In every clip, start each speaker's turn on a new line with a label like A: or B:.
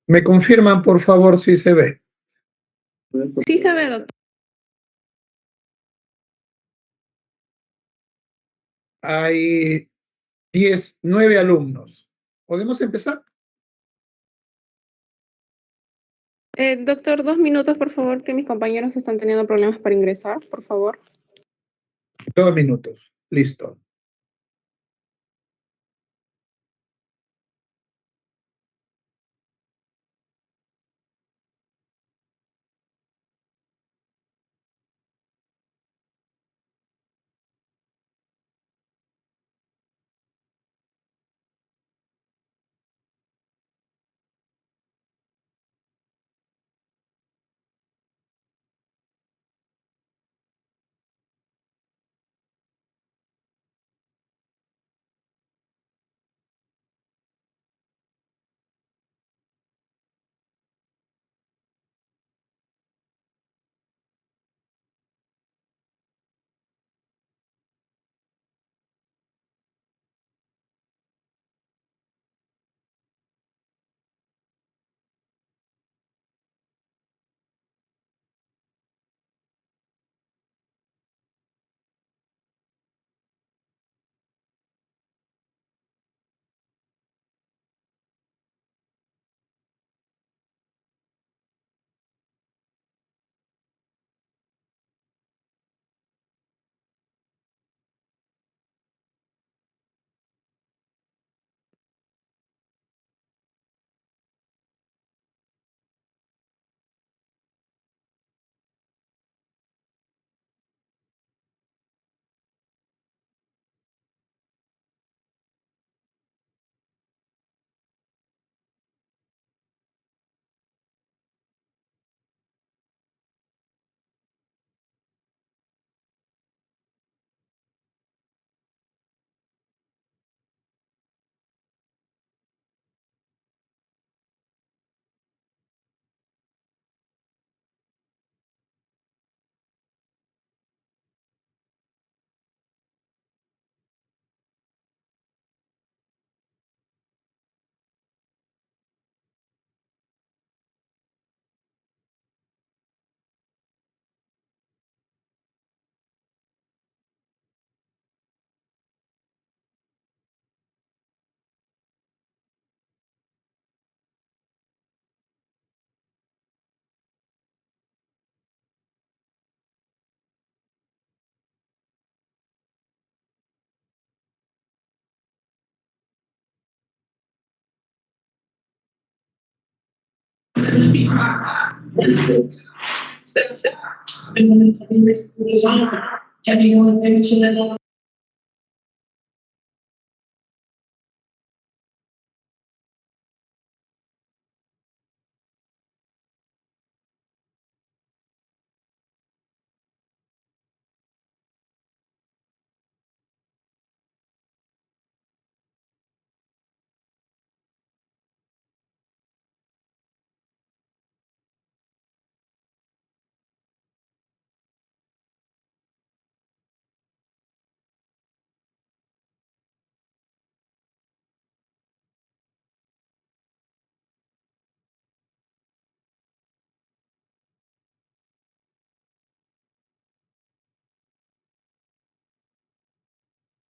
A: ¿Me confirman, por favor, si se ve?
B: Sí se ve, doctor.
A: Hay 9 alumnos. ¿Podemos empezar?
B: Doctor, 2 minutos, por favor, que mis compañeros están teniendo problemas para ingresar, por favor.
A: 2 minutos. Listo.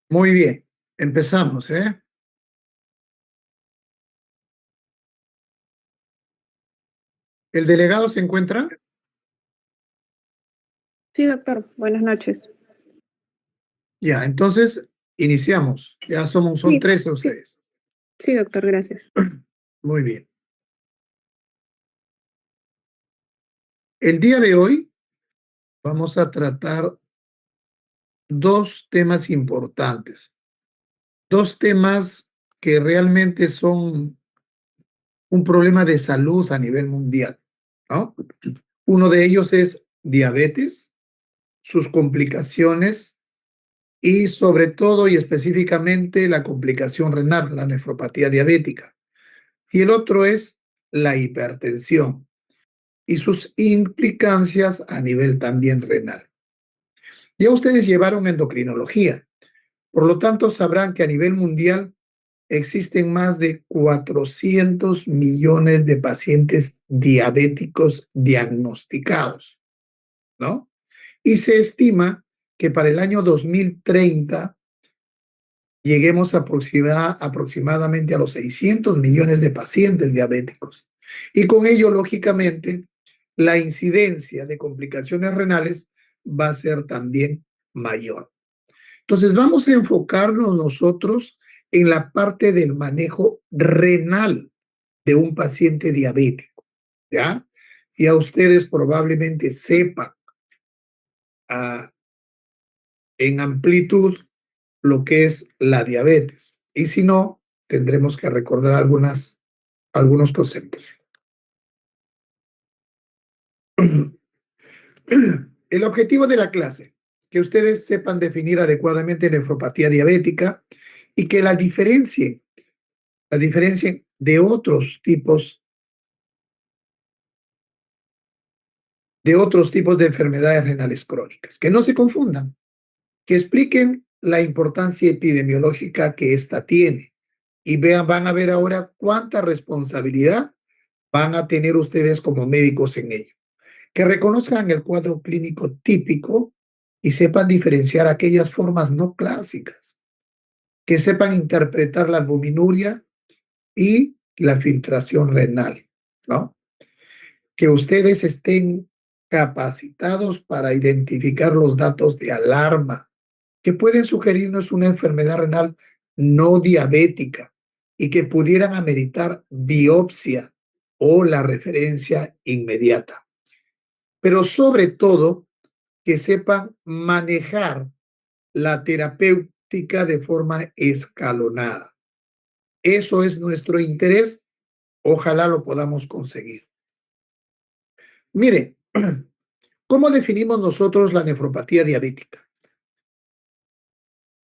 A: Muy bien. Empezamos, ¿eh? ¿El delegado se encuentra?
B: Sí, doctor. Buenas noches.
A: Ya, entonces iniciamos. Ya son
B: Sí,
A: 13
B: sí,
A: ustedes.
B: sí, doctor, gracias.
A: Muy bien. El día de hoy vamos a tratar dos temas importantes. Dos temas que realmente son un problema de salud a nivel mundial, ¿no? Uno de ellos es diabetes, sus complicaciones y sobre todo y específicamente la complicación renal, la nefropatía diabética. Y el otro es la hipertensión y sus implicancias a nivel también renal. Ya ustedes llevaron endocrinología, por lo tanto sabrán que a nivel mundial existen más de 400 millones de pacientes diabéticos diagnosticados, ¿no? Y se estima que para el año 2030 lleguemos aproximadamente a los 600 millones de pacientes diabéticos. Y con ello, lógicamente, la incidencia de complicaciones renales va a ser también mayor. Entonces, vamos a enfocarnos nosotros en la parte del manejo renal de un paciente diabético, ¿ya? Y a ustedes probablemente sepan en amplitud lo que es la diabetes. Y si no, tendremos que recordar algunos conceptos. El objetivo de la clase, que ustedes sepan definir adecuadamente nefropatía diabética y que la diferencien de otros tipos de enfermedades renales crónicas. Que no se confundan, que expliquen la importancia epidemiológica que ésta tiene y van a ver ahora cuánta responsabilidad van a tener ustedes como médicos en ello. Que reconozcan el cuadro clínico típico y sepan diferenciar aquellas formas no clásicas, que sepan interpretar la albuminuria y la filtración renal, ¿no? Que ustedes estén capacitados para identificar los datos de alarma que pueden sugerirnos una enfermedad renal no diabética y que pudieran ameritar biopsia o la referencia inmediata. Pero sobre todo, que sepan manejar la terapéutica de forma escalonada. Eso es nuestro interés. Ojalá lo podamos conseguir. Mire, ¿cómo definimos nosotros la nefropatía diabética?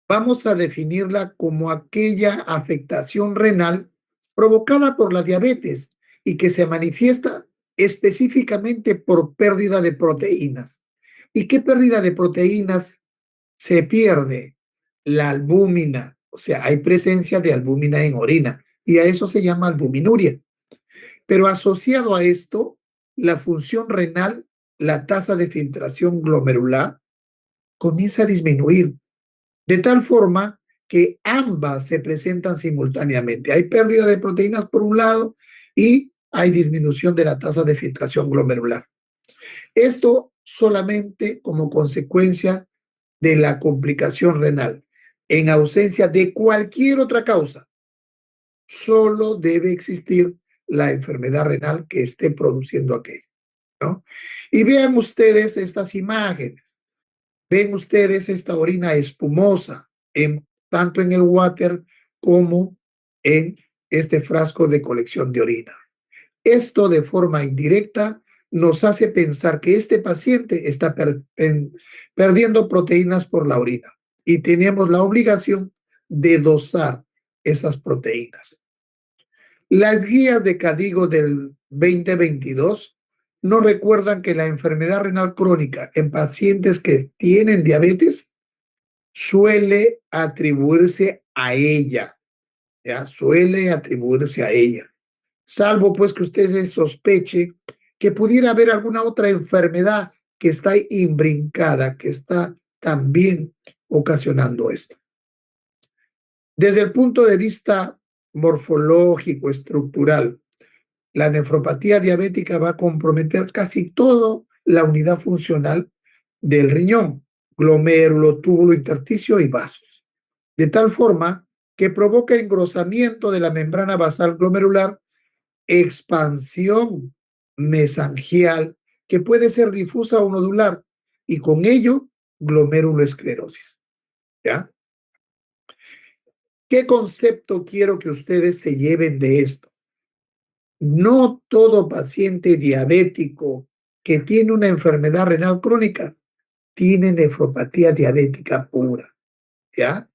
A: Vamos a definirla como aquella afectación renal provocada por la diabetes y que se manifiesta específicamente por pérdida de proteínas. ¿Y qué pérdida de proteínas se pierde? La albúmina, o sea, hay presencia de albúmina en orina y a eso se llama albuminuria. Pero asociado a esto, la función renal, la tasa de filtración glomerular, comienza a disminuir, de tal forma que ambas se presentan simultáneamente. Hay pérdida de proteínas por un lado y hay disminución de la tasa de filtración glomerular. Esto solamente como consecuencia de la complicación renal. En ausencia de cualquier otra causa, solo debe existir la enfermedad renal que esté produciendo aquello, ¿no? Y vean ustedes estas imágenes. Ven ustedes esta orina espumosa, tanto en el water como en este frasco de colección de orina. Esto de forma indirecta nos hace pensar que este paciente está perdiendo proteínas por la orina y tenemos la obligación de dosar esas proteínas. Las guías de CADIGO del 2022 nos recuerdan que la enfermedad renal crónica en pacientes que tienen diabetes suele atribuirse a ella, ¿ya? Suele atribuirse a ella. Salvo pues que usted se sospeche que pudiera haber alguna otra enfermedad que está imbrincada, que está también ocasionando esto. Desde el punto de vista morfológico, estructural, la nefropatía diabética va a comprometer casi toda la unidad funcional del riñón, glomérulo, túbulo intersticio y vasos, de tal forma que provoca engrosamiento de la membrana basal glomerular, expansión mesangial que puede ser difusa o nodular y con ello glomeruloesclerosis, ¿ya? ¿Qué concepto quiero que ustedes se lleven de esto? No todo paciente diabético que tiene una enfermedad renal crónica tiene nefropatía diabética pura, ¿ya?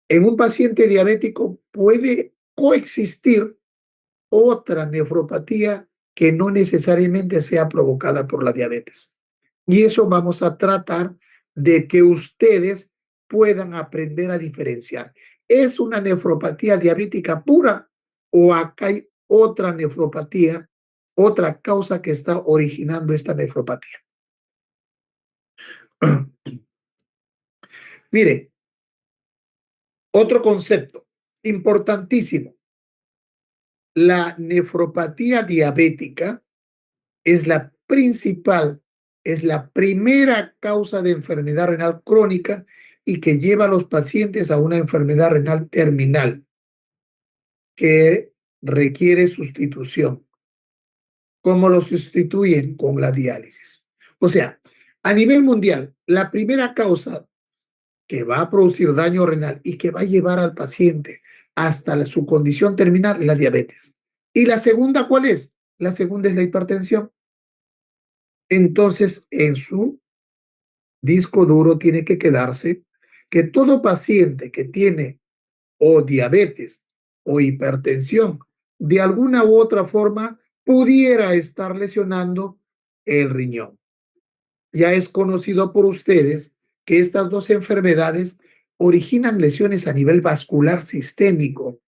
A: En un paciente diabético puede coexistir otra nefropatía que no necesariamente sea provocada por la diabetes. Y eso vamos a tratar de que ustedes puedan aprender a diferenciar. ¿Es una nefropatía diabética pura o acá hay otra nefropatía, otra causa que está originando esta nefropatía? Mire, otro concepto importantísimo. La nefropatía diabética es la principal, es la primera causa de enfermedad renal crónica y que lleva a los pacientes a una enfermedad renal terminal que requiere sustitución. ¿Cómo lo sustituyen? Con la diálisis. O sea, a nivel mundial, la primera causa que va a producir daño renal y que va a llevar al paciente hasta su condición terminal es la diabetes. ¿Y la segunda cuál es? La segunda es la hipertensión. Entonces, en su disco duro tiene que quedarse que todo paciente que tiene o diabetes o hipertensión, de alguna u otra forma, pudiera estar lesionando el riñón. Ya es conocido por ustedes que estas dos enfermedades originan lesiones a nivel vascular sistémico.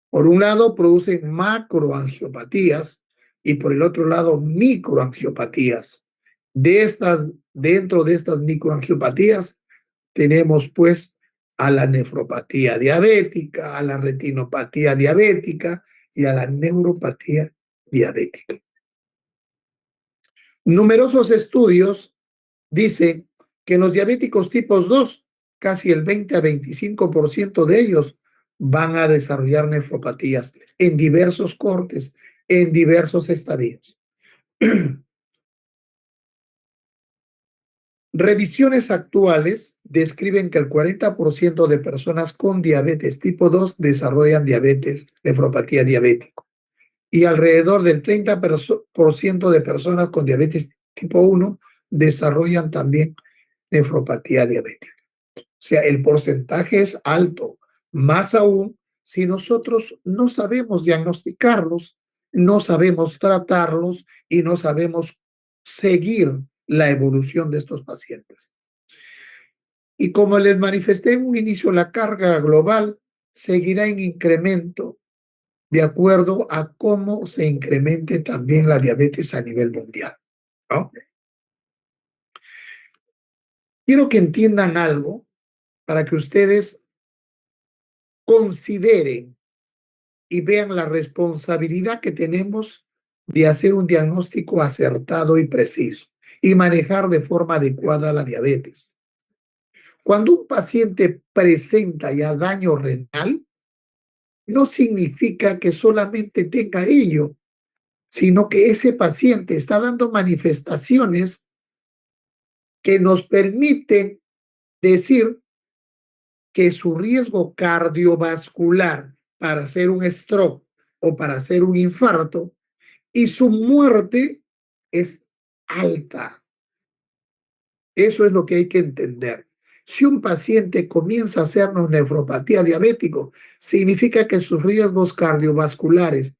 A: Por un lado, producen macroangiopatías y por el otro lado, microangiopatías. Dentro de estas microangiopatías, tenemos pues a la nefropatía diabética, a la retinopatía diabética y a la neuropatía diabética. Numerosos estudios dicen que los diabéticos tipos 2, casi el 20 a 25% de ellos van a desarrollar nefropatías en diversos cortes, en diversos estadios. Revisiones actuales describen que el 40% de personas con diabetes tipo 2 desarrollan nefropatía diabética y alrededor del 30% de personas con diabetes tipo 1 desarrollan también nefropatía diabética. O sea, el porcentaje es alto, más aún si nosotros no sabemos diagnosticarlos, no sabemos tratarlos y no sabemos seguir la evolución de estos pacientes. Y como les manifesté en un inicio, la carga global seguirá en incremento de acuerdo a cómo se incremente también la diabetes a nivel mundial, ¿no? Quiero que entiendan algo para que ustedes consideren y vean la responsabilidad que tenemos de hacer un diagnóstico acertado y preciso y manejar de forma adecuada la diabetes. Cuando un paciente presenta ya daño renal, no significa que solamente tenga ello, sino que ese paciente está dando manifestaciones que nos permiten decir que su riesgo cardiovascular para hacer un stroke o para hacer un infarto y su muerte es alta. Eso es lo que hay que entender. Si un paciente comienza a hacernos nefropatía diabético, significa que sus riesgos cardiovasculares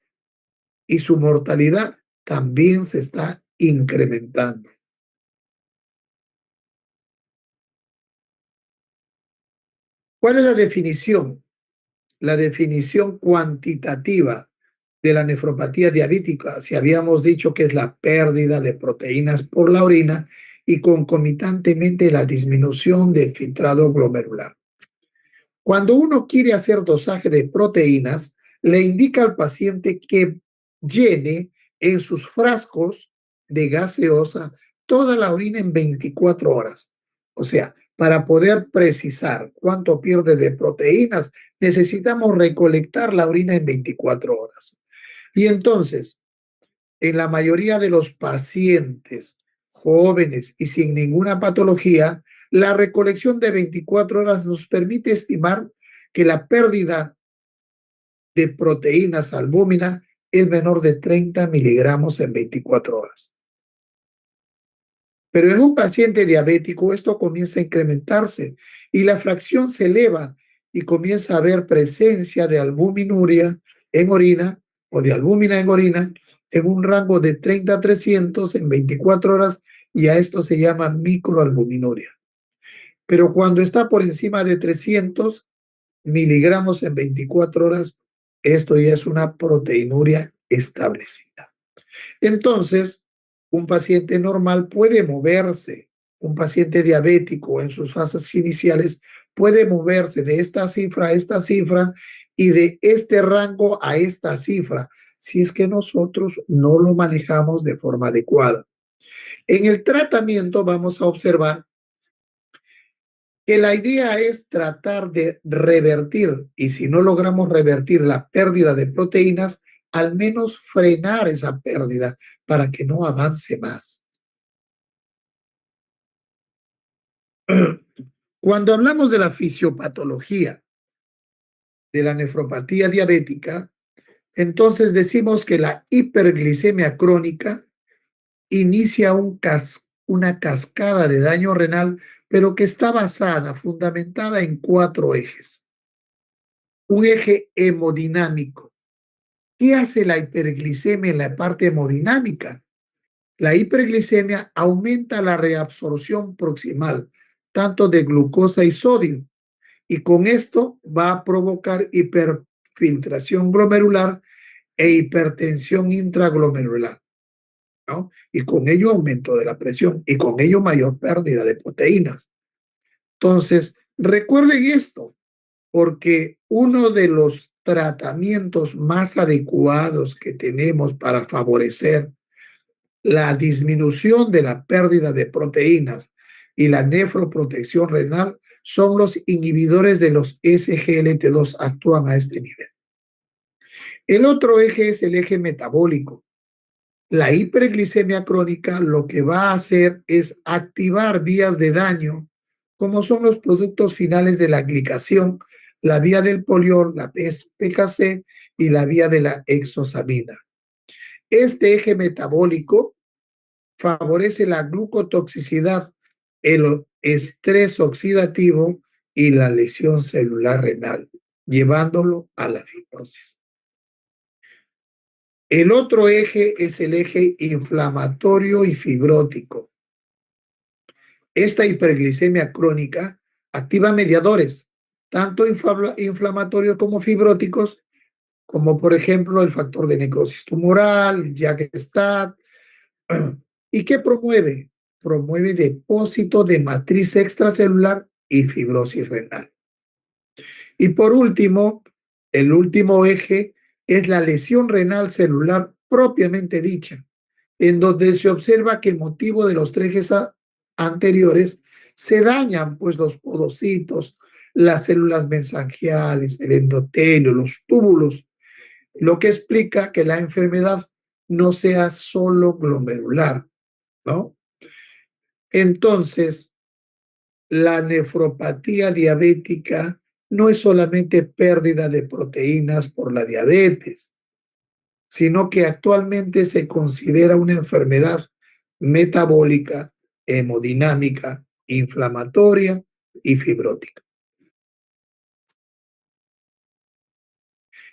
A: y su mortalidad también se está incrementando. ¿Cuál es la definición? La definición cuantitativa de la nefropatía diabética, si habíamos dicho que es la pérdida de proteínas por la orina y concomitantemente la disminución del filtrado glomerular. Cuando uno quiere hacer dosaje de proteínas, le indica al paciente que llene en sus frascos de gaseosa toda la orina en 24 horas. O sea, para poder precisar cuánto pierde de proteínas, necesitamos recolectar la orina en 24 horas. Y entonces, en la mayoría de los pacientes jóvenes y sin ninguna patología, la recolección de 24 horas nos permite estimar que la pérdida de proteínas albúmina es menor de 30 miligramos en 24 horas. Pero en un paciente diabético esto comienza a incrementarse y la fracción se eleva y comienza a haber presencia de albuminuria en orina o de albúmina en orina en un rango de 30 a 300 en 24 horas y a esto se llama microalbuminuria. Pero cuando está por encima de 300 miligramos en 24 horas, esto ya es una proteinuria establecida. Entonces, un paciente normal puede moverse, un paciente diabético en sus fases iniciales puede moverse de esta cifra a esta cifra y de este rango a esta cifra, si es que nosotros no lo manejamos de forma adecuada. En el tratamiento vamos a observar que la idea es tratar de revertir, y si no logramos revertir la pérdida de proteínas, al menos frenar esa pérdida para que no avance más. Cuando hablamos de la fisiopatología de la nefropatía diabética, entonces decimos que la hiperglicemia crónica inicia una cascada de daño renal, pero que está basada, fundamentada en 4 ejes. Un eje hemodinámico. ¿Qué hace la hiperglicemia en la parte hemodinámica? La hiperglicemia aumenta la reabsorción proximal, tanto de glucosa y sodio, y con esto va a provocar hiperfiltración glomerular e hipertensión intraglomerular, ¿no? Y con ello aumento de la presión y con ello mayor pérdida de proteínas. Entonces, recuerden esto, porque uno de los tratamientos más adecuados que tenemos para favorecer la disminución de la pérdida de proteínas y la nefroprotección renal son los inhibidores de los SGLT2, actúan a este nivel. El otro eje es el eje metabólico. La hiperglicemia crónica lo que va a hacer es activar vías de daño, como son los productos finales de la glicación, la vía del poliol, la PKC y la vía de la exosamina. Este eje metabólico favorece la glucotoxicidad, el estrés oxidativo y la lesión celular renal, llevándolo a la fibrosis. El otro eje es el eje inflamatorio y fibrótico. Esta hiperglicemia crónica activa mediadores, tanto inflamatorios como fibróticos, como por ejemplo el factor de necrosis tumoral, JAK-STAT. ¿Y qué promueve? Promueve depósito de matriz extracelular y fibrosis renal. Y por último, el último eje es la lesión renal celular propiamente dicha, en donde se observa que motivo de los 3 ejes anteriores se dañan pues los podocitos, las células mesangiales, el endotelio, los túbulos, lo que explica que la enfermedad no sea solo glomerular, ¿no? Entonces, la nefropatía diabética no es solamente pérdida de proteínas por la diabetes, sino que actualmente se considera una enfermedad metabólica, hemodinámica, inflamatoria y fibrótica.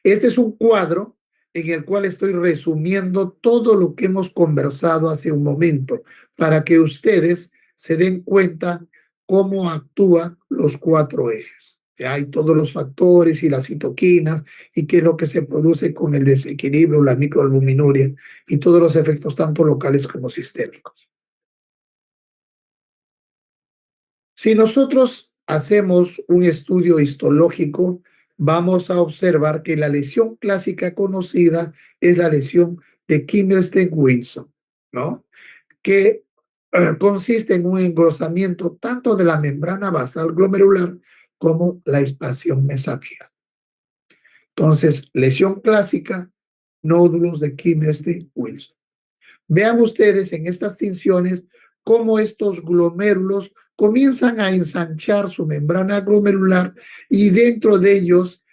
A: Este es un cuadro en el cual estoy resumiendo todo lo que hemos conversado hace un momento para que ustedes se den cuenta cómo actúan los 4 ejes. Hay todos los factores y las citoquinas y qué es lo que se produce con el desequilibrio, la microalbuminuria y todos los efectos tanto locales como sistémicos. Si nosotros hacemos un estudio histológico, vamos a observar que la lesión clásica conocida es la lesión de Kimmelstein-Wilson, ¿no? Que consiste en un engrosamiento tanto de la membrana basal glomerular como la expansión mesangial. Entonces, lesión clásica, nódulos de Kimmelstein-Wilson. Vean ustedes en estas tinciones cómo estos glomérulos comienzan a ensanchar su membrana glomerular y dentro de ellos,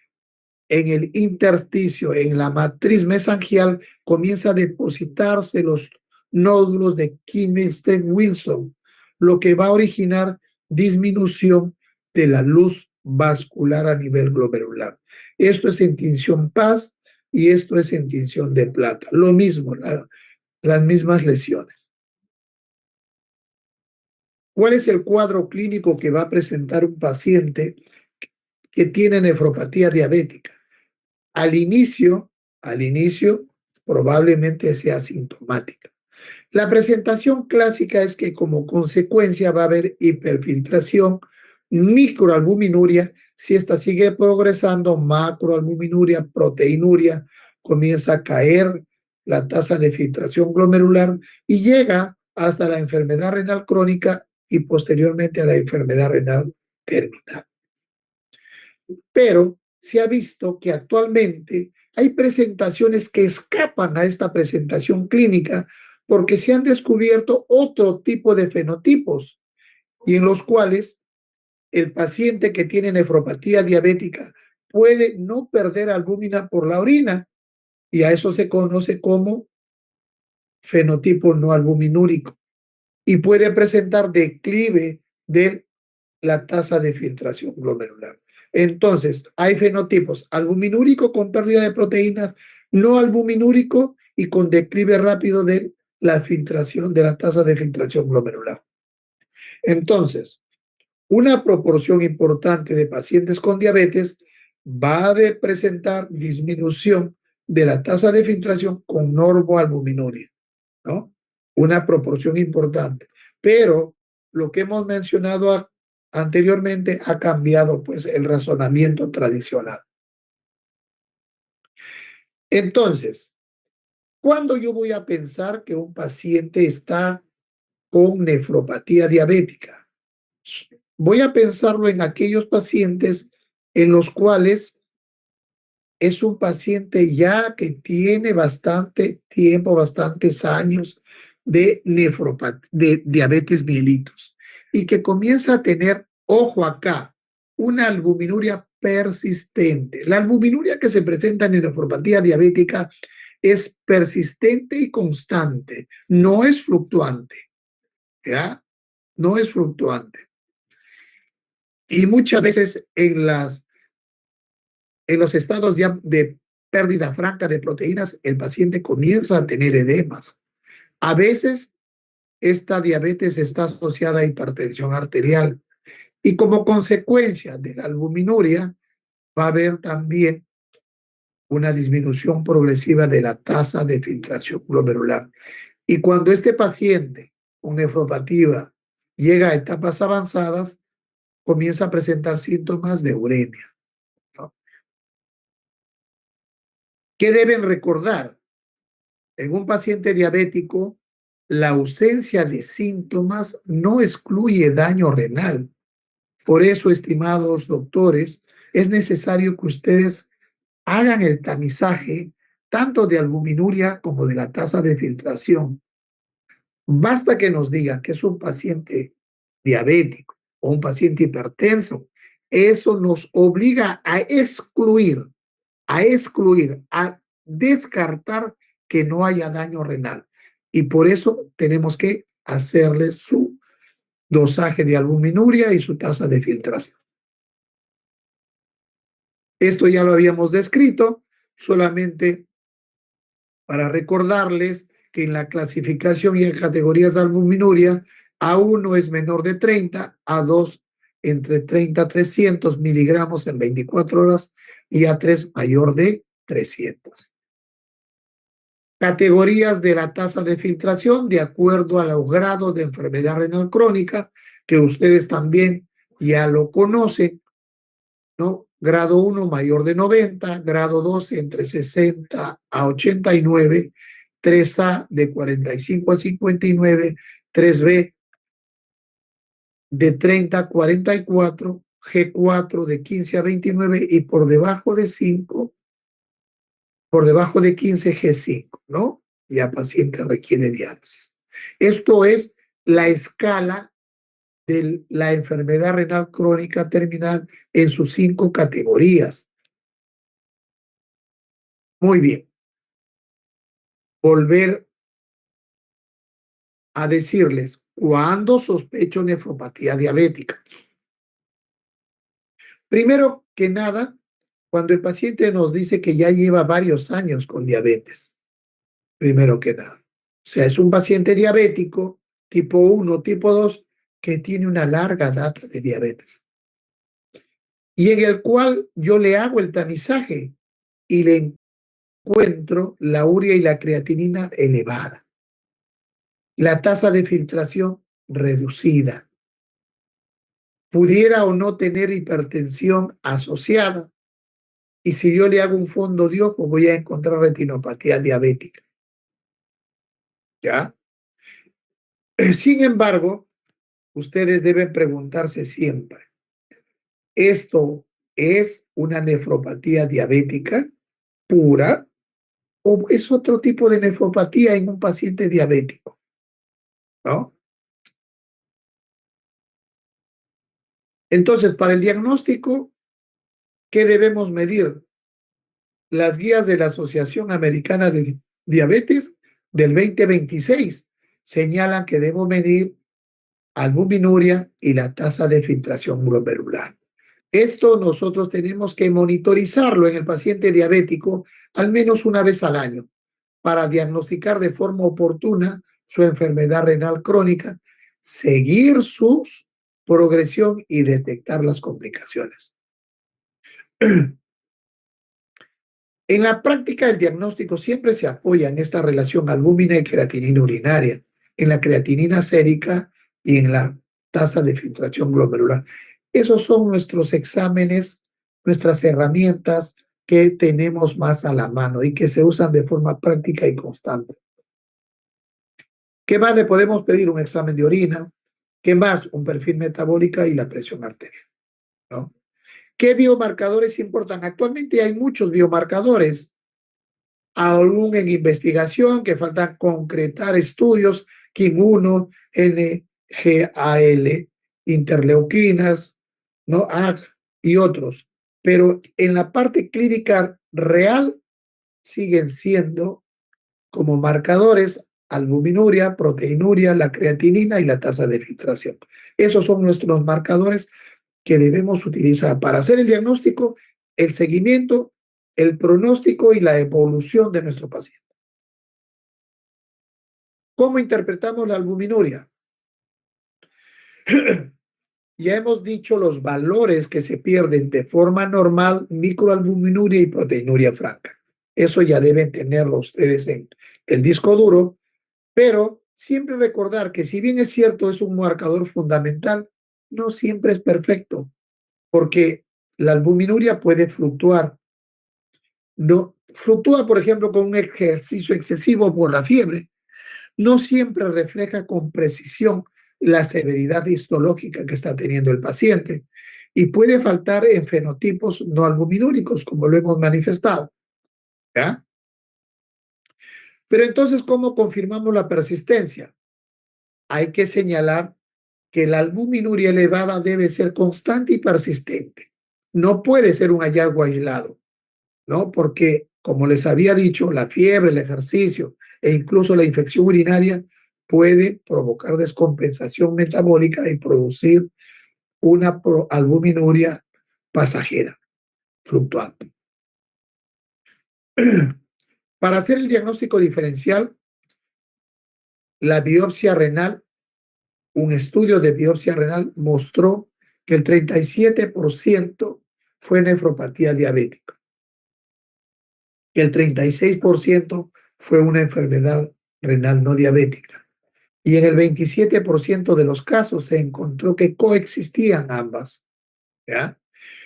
A: en el intersticio, en la matriz mesangial, comienza a depositarse los nódulos de Kimmelstein-Wilson, lo que va a originar disminución de la luz vascular a nivel glomerular. Esto es en tinción paz y esto es en tinción de plata. Lo mismo, las mismas lesiones. ¿Cuál es el cuadro clínico que va a presentar un paciente que tiene nefropatía diabética. Al inicio probablemente sea asintomática. La presentación clásica es que como consecuencia va a haber hiperfiltración, microalbuminuria. Si esta sigue progresando, macroalbuminuria, proteinuria, comienza a caer la tasa de filtración glomerular y llega hasta la enfermedad renal crónica y posteriormente a la enfermedad renal terminal. Pero se ha visto que actualmente hay presentaciones que escapan a esta presentación clínica porque se han descubierto otro tipo de fenotipos y en los cuales el paciente que tiene nefropatía diabética puede no perder albúmina por la orina y a eso se conoce como fenotipo no albuminúrico y puede presentar declive de la tasa de filtración glomerular. Entonces, hay fenotipos albuminúrico con pérdida de proteínas, no albuminúrico y con declive rápido de la filtración, de la tasa de filtración glomerular. Entonces, una proporción importante de pacientes con diabetes va a presentar disminución de la tasa de filtración con normoalbuminuria, ¿no? Una proporción importante. Pero lo que hemos mencionado anteriormente ha cambiado pues el razonamiento tradicional. Entonces, ¿cuándo yo voy a pensar que un paciente está con nefropatía diabética? Voy a pensarlo en aquellos pacientes en los cuales es un paciente ya que tiene bastante tiempo, bastantes años de de diabetes mellitus y que comienza a tener, ojo acá, una albuminuria persistente. La albuminuria que se presenta en nefropatía diabética es persistente y constante, no es fluctuante, ¿ya? No es fluctuante. Y muchas veces en los estados de pérdida franca de proteínas, el paciente comienza a tener edemas. A veces, esta diabetes está asociada a hipertensión arterial y como consecuencia de la albuminuria va a haber también una disminución progresiva de la tasa de filtración glomerular. Y cuando este paciente con nefropatía llega a etapas avanzadas, comienza a presentar síntomas de uremia, ¿no? ¿Qué deben recordar? En un paciente diabético, la ausencia de síntomas no excluye daño renal. Por eso, estimados doctores, es necesario que ustedes hagan el tamizaje tanto de albuminuria como de la tasa de filtración. Basta que nos digan que es un paciente diabético o un paciente hipertenso. Eso nos obliga a descartar que no haya daño renal. Y por eso tenemos que hacerle su dosaje de albuminuria y su tasa de filtración. Esto ya lo habíamos descrito, solamente para recordarles que en la clasificación y en categorías de albuminuria, A1 es menor de 30, A2 entre 30 a 300 miligramos en 24 horas y A3 mayor de 300. Categorías de la tasa de filtración de acuerdo a los grados de enfermedad renal crónica, que ustedes también ya lo conocen, ¿no? Grado 1 mayor de 90, grado 2 entre 60 a 89, 3A de 45 a 59, 3B de 30 a 44, G4 de 15 a 29 y por debajo de 5, por debajo de 15 G5, ¿no? Ya paciente requiere diálisis. Esto es la escala de la enfermedad renal crónica terminal en sus 5 categorías. Muy bien. Volver a decirles cuándo sospecho nefropatía diabética. Primero que nada, cuando el paciente nos dice que ya lleva varios años con diabetes. Primero que nada. O sea, es un paciente diabético tipo 1, tipo 2, que tiene una larga data de diabetes. y en el cual yo le hago el tamizaje y le encuentro la urea y la creatinina elevada, la tasa de filtración reducida, pudiera o no tener hipertensión asociada, y si yo le hago un fondo de ojo voy a encontrar retinopatía diabética. ¿Ya? Sin embargo, ustedes deben preguntarse siempre, ¿esto es una nefropatía diabética pura o es otro tipo de nefropatía en un paciente diabético? ¿No? Entonces, para el diagnóstico, ¿qué debemos medir? Las guías de la Asociación Americana de Diabetes del 2026 señalan que debo medir albuminuria y la tasa de filtración glomerular. Esto nosotros tenemos que monitorizarlo en el paciente diabético al menos una vez al año para diagnosticar de forma oportuna su enfermedad renal crónica, seguir su progresión y detectar las complicaciones. En la práctica, el diagnóstico siempre se apoya en esta relación albúmina y creatinina urinaria, en la creatinina sérica y en la tasa de filtración glomerular. Esos son nuestros exámenes, nuestras herramientas que tenemos más a la mano y que se usan de forma práctica y constante. ¿Qué más le podemos pedir? Un examen de orina. ¿Qué más? Un perfil metabólico y la presión arterial, ¿no? ¿Qué biomarcadores importan? Actualmente hay muchos biomarcadores, aún en investigación, que faltan concretar estudios, KIM1, NGAL, interleuquinas, ¿no? AG y otros. Pero en la parte clínica real siguen siendo como marcadores albuminuria, proteinuria, la creatinina y la tasa de filtración. Esos son nuestros marcadores que debemos utilizar para hacer el diagnóstico, el seguimiento, el pronóstico y la evolución de nuestro paciente. ¿Cómo interpretamos la albuminuria? Ya hemos dicho los valores que se pierden de forma normal, microalbuminuria y proteinuria franca. Eso ya deben tenerlo ustedes en el disco duro, pero siempre recordar que si bien es cierto es un marcador fundamental, no siempre es perfecto, porque la albuminuria puede fluctuar. No, fluctúa, por ejemplo, con un ejercicio excesivo por la fiebre. No siempre refleja con precisión la severidad histológica que está teniendo el paciente y puede faltar en fenotipos no albuminúricos, como lo hemos manifestado. ¿Ya? Pero entonces, ¿cómo confirmamos la persistencia? Hay que señalar que la albuminuria elevada debe ser constante y persistente. No puede ser un hallazgo aislado, ¿no? Porque, como les había dicho, la fiebre, el ejercicio e incluso la infección urinaria puede provocar descompensación metabólica y producir una albuminuria pasajera, fluctuante. Para hacer el diagnóstico diferencial, la biopsia renal, un estudio de biopsia renal mostró que el 37% fue nefropatía diabética, que el 36% fue una enfermedad renal no diabética. Y en el 27% de los casos se encontró que coexistían ambas. ¿Ya?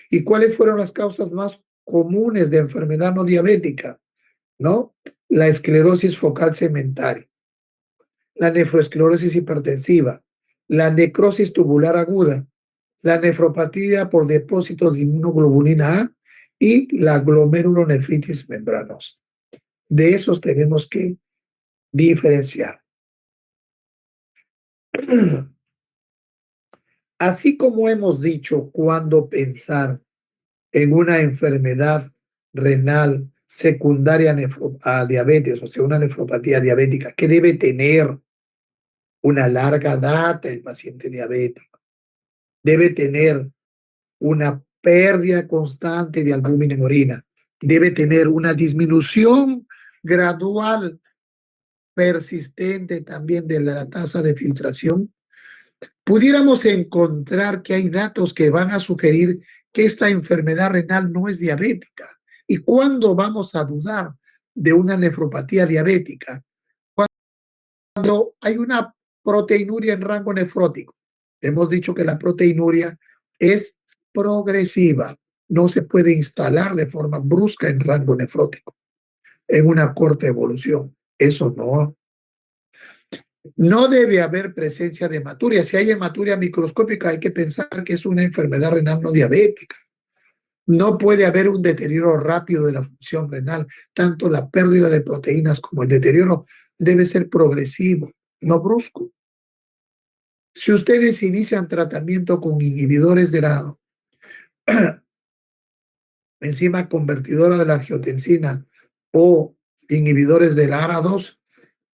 A: ¿Y cuáles fueron las causas más comunes de enfermedad no diabética? ¿No? La esclerosis focal segmentaria, la nefroesclerosis hipertensiva, la necrosis tubular aguda, la nefropatía por depósitos de inmunoglobulina A y la glomerulonefritis membranosa. De esos tenemos que diferenciar. Así como hemos dicho cuándo pensar en una enfermedad renal secundaria a diabetes, o sea, una nefropatía diabética, que debe tener una larga data el paciente diabético, debe tener una pérdida constante de albúmina en orina, debe tener una disminución gradual, persistente también de la tasa de filtración. pudiéramos encontrar que hay datos que van a sugerir que esta enfermedad renal no es diabética. ¿Y cuándo vamos a dudar de una nefropatía diabética? Cuando hay una proteinuria en rango nefrótico. Hemos dicho que la proteinuria es progresiva, no se puede instalar de forma brusca en rango nefrótico, en una corta evolución. Eso no. No debe haber presencia de hematuria. Si hay hematuria microscópica, hay que pensar que es una enfermedad renal no diabética. No puede haber un deterioro rápido de la función renal. Tanto la pérdida de proteínas como el deterioro debe ser progresivo, no brusco. Si ustedes inician tratamiento con inhibidores de la enzima convertidora de la angiotensina o inhibidores de la ARA2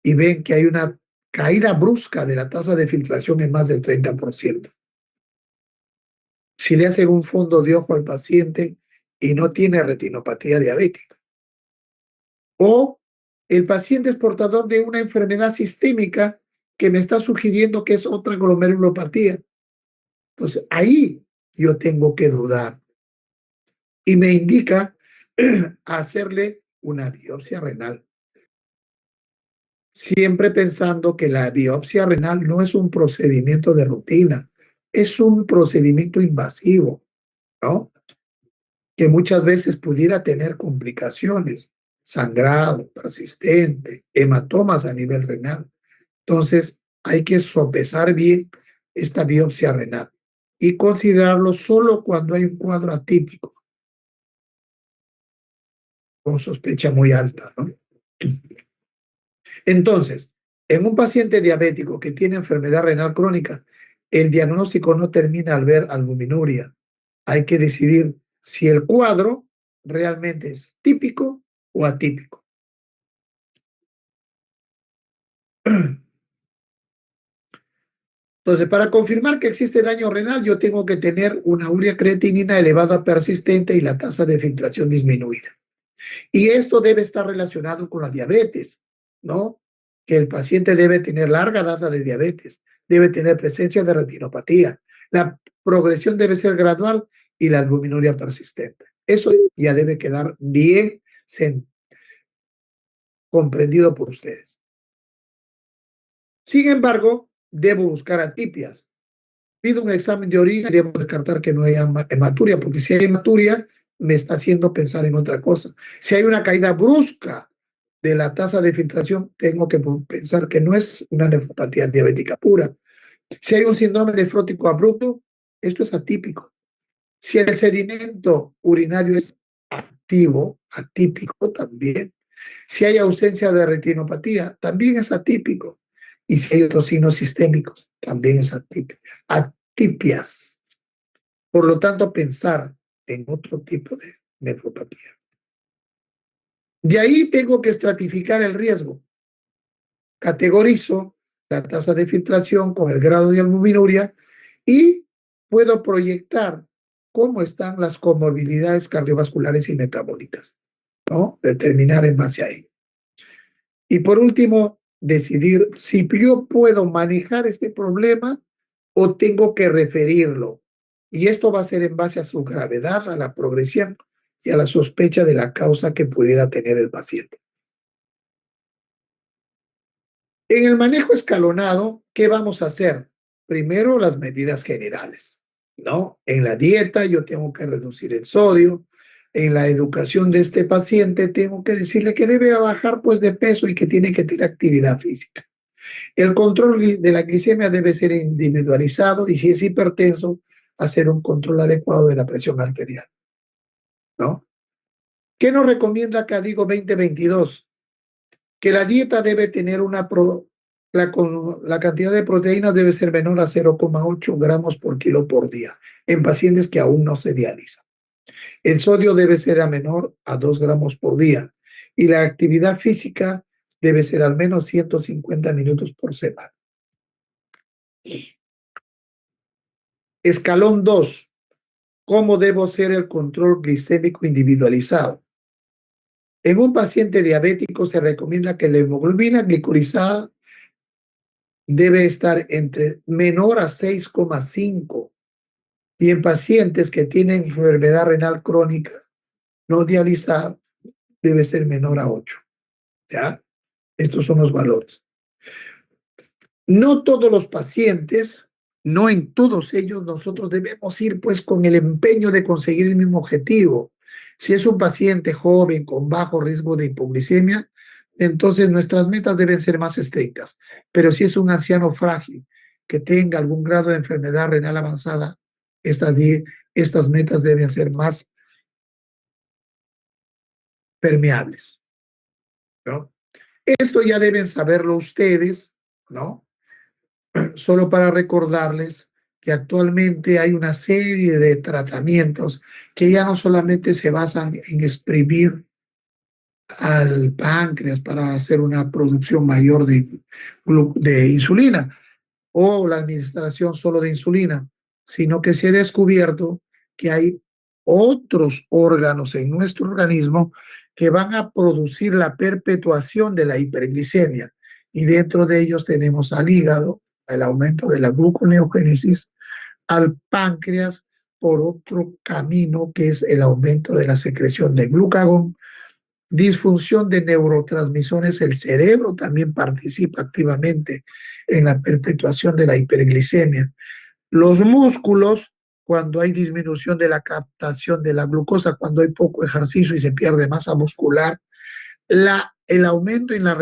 A: y ven que hay una caída brusca de la tasa de filtración en más del 30%. Si le hacen un fondo de ojo al paciente y no tiene retinopatía diabética, o el paciente es portador de una enfermedad sistémica que me está sugiriendo que es otra glomerulopatía, entonces ahí yo tengo que dudar y me indica hacerle una biopsia renal. Siempre pensando que la biopsia renal no es un procedimiento de rutina, es un procedimiento invasivo, ¿no? Que muchas veces pudiera tener complicaciones, sangrado persistente, hematomas a nivel renal. Entonces, hay que sopesar bien esta biopsia renal y considerarlo solo cuando hay un cuadro atípico, con sospecha muy alta, ¿no? Entonces, en un paciente diabético que tiene enfermedad renal crónica, el diagnóstico no termina al ver albuminuria. Hay que decidir si el cuadro realmente es típico o atípico. Entonces, para confirmar que existe daño renal, yo tengo que tener una urea creatinina elevada persistente y la tasa de filtración disminuida. Y esto debe estar relacionado con la diabetes, ¿no? Que el paciente debe tener larga tasa de diabetes, debe tener presencia de retinopatía, la progresión debe ser gradual y la albuminuria persistente. Eso ya debe quedar bien comprendido por ustedes. Sin embargo, debo buscar atipias. Pido un examen de orina y debo descartar que no haya hematuria, porque si hay hematuria, me está haciendo pensar en otra cosa. Si hay una caída brusca de la tasa de filtración, tengo que pensar que no es una nefropatía diabética pura. Si hay un síndrome nefrótico abrupto, esto es atípico. Si el sedimento urinario es activo, atípico también. Si hay ausencia de retinopatía, también es atípico. Y si hay otros signos sistémicos, también es atípico. Atipias. Por lo tanto, pensar en otro tipo de nefropatía. De ahí tengo que estratificar el riesgo. Categorizo la tasa de filtración con el grado de albuminuria y puedo proyectar cómo están las comorbilidades cardiovasculares y metabólicas, ¿no? Determinar en base a ello. Y por último, decidir si yo puedo manejar este problema o tengo que referirlo. Y esto va a ser en base a su gravedad, a la progresión y a la sospecha de la causa que pudiera tener el paciente. En el manejo escalonado, ¿qué vamos a hacer? Primero, las medidas generales, ¿no? En la dieta yo tengo que reducir el sodio. En la educación de este paciente tengo que decirle que debe bajar pues de peso y que tiene que tener actividad física. El control de la glicemia debe ser individualizado y si es hipertenso, hacer un control adecuado de la presión arterial, ¿no? ¿Qué nos recomienda Cadigo 2022? Que la dieta debe tener la cantidad de proteínas debe ser menor a 0,8 gramos por kilo por día en pacientes que aún no se dializan. El sodio debe ser a menor a 2 gramos por día y la actividad física debe ser al menos 150 minutos por semana. Escalón 2. ¿Cómo debo hacer el control glicémico individualizado? En un paciente diabético se recomienda que la hemoglobina glicosilada debe estar entre menor a 6,5 y en pacientes que tienen enfermedad renal crónica no dializada debe ser menor a 8. ¿Ya? Estos son los valores. No todos los pacientes, no en todos ellos nosotros debemos ir pues con el empeño de conseguir el mismo objetivo. Si es un paciente joven con bajo riesgo de hipoglicemia, entonces nuestras metas deben ser más estrictas. Pero si es un anciano frágil que tenga algún grado de enfermedad renal avanzada, estas metas deben ser más permeables, ¿no? Esto ya deben saberlo ustedes, ¿no? Solo para recordarles que actualmente hay una serie de tratamientos que ya no solamente se basan en exprimir al páncreas para hacer una producción mayor de insulina o la administración solo de insulina, sino que se ha descubierto que hay otros órganos en nuestro organismo que van a producir la perpetuación de la hiperglicemia. Y dentro de ellos tenemos al hígado, el aumento de la gluconeogénesis, al páncreas por otro camino que es el aumento de la secreción de glucagón, disfunción de neurotransmisores. El cerebro también participa activamente en la perpetuación de la hiperglicemia. Los músculos, cuando hay disminución de la captación de la glucosa, cuando hay poco ejercicio y se pierde masa muscular, el aumento en la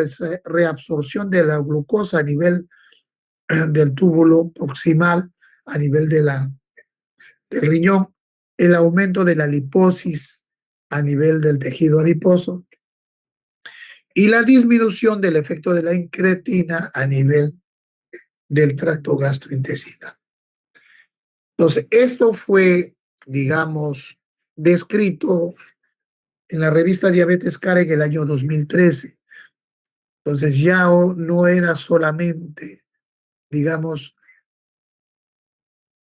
A: reabsorción de la glucosa a nivel del túbulo proximal, a nivel del riñón, el aumento de la liposis a nivel del tejido adiposo y la disminución del efecto de la incretina a nivel del tracto gastrointestinal. Entonces, esto fue, digamos, descrito en la revista Diabetes Cara en el año 2013. Entonces, ya no era solamente, digamos,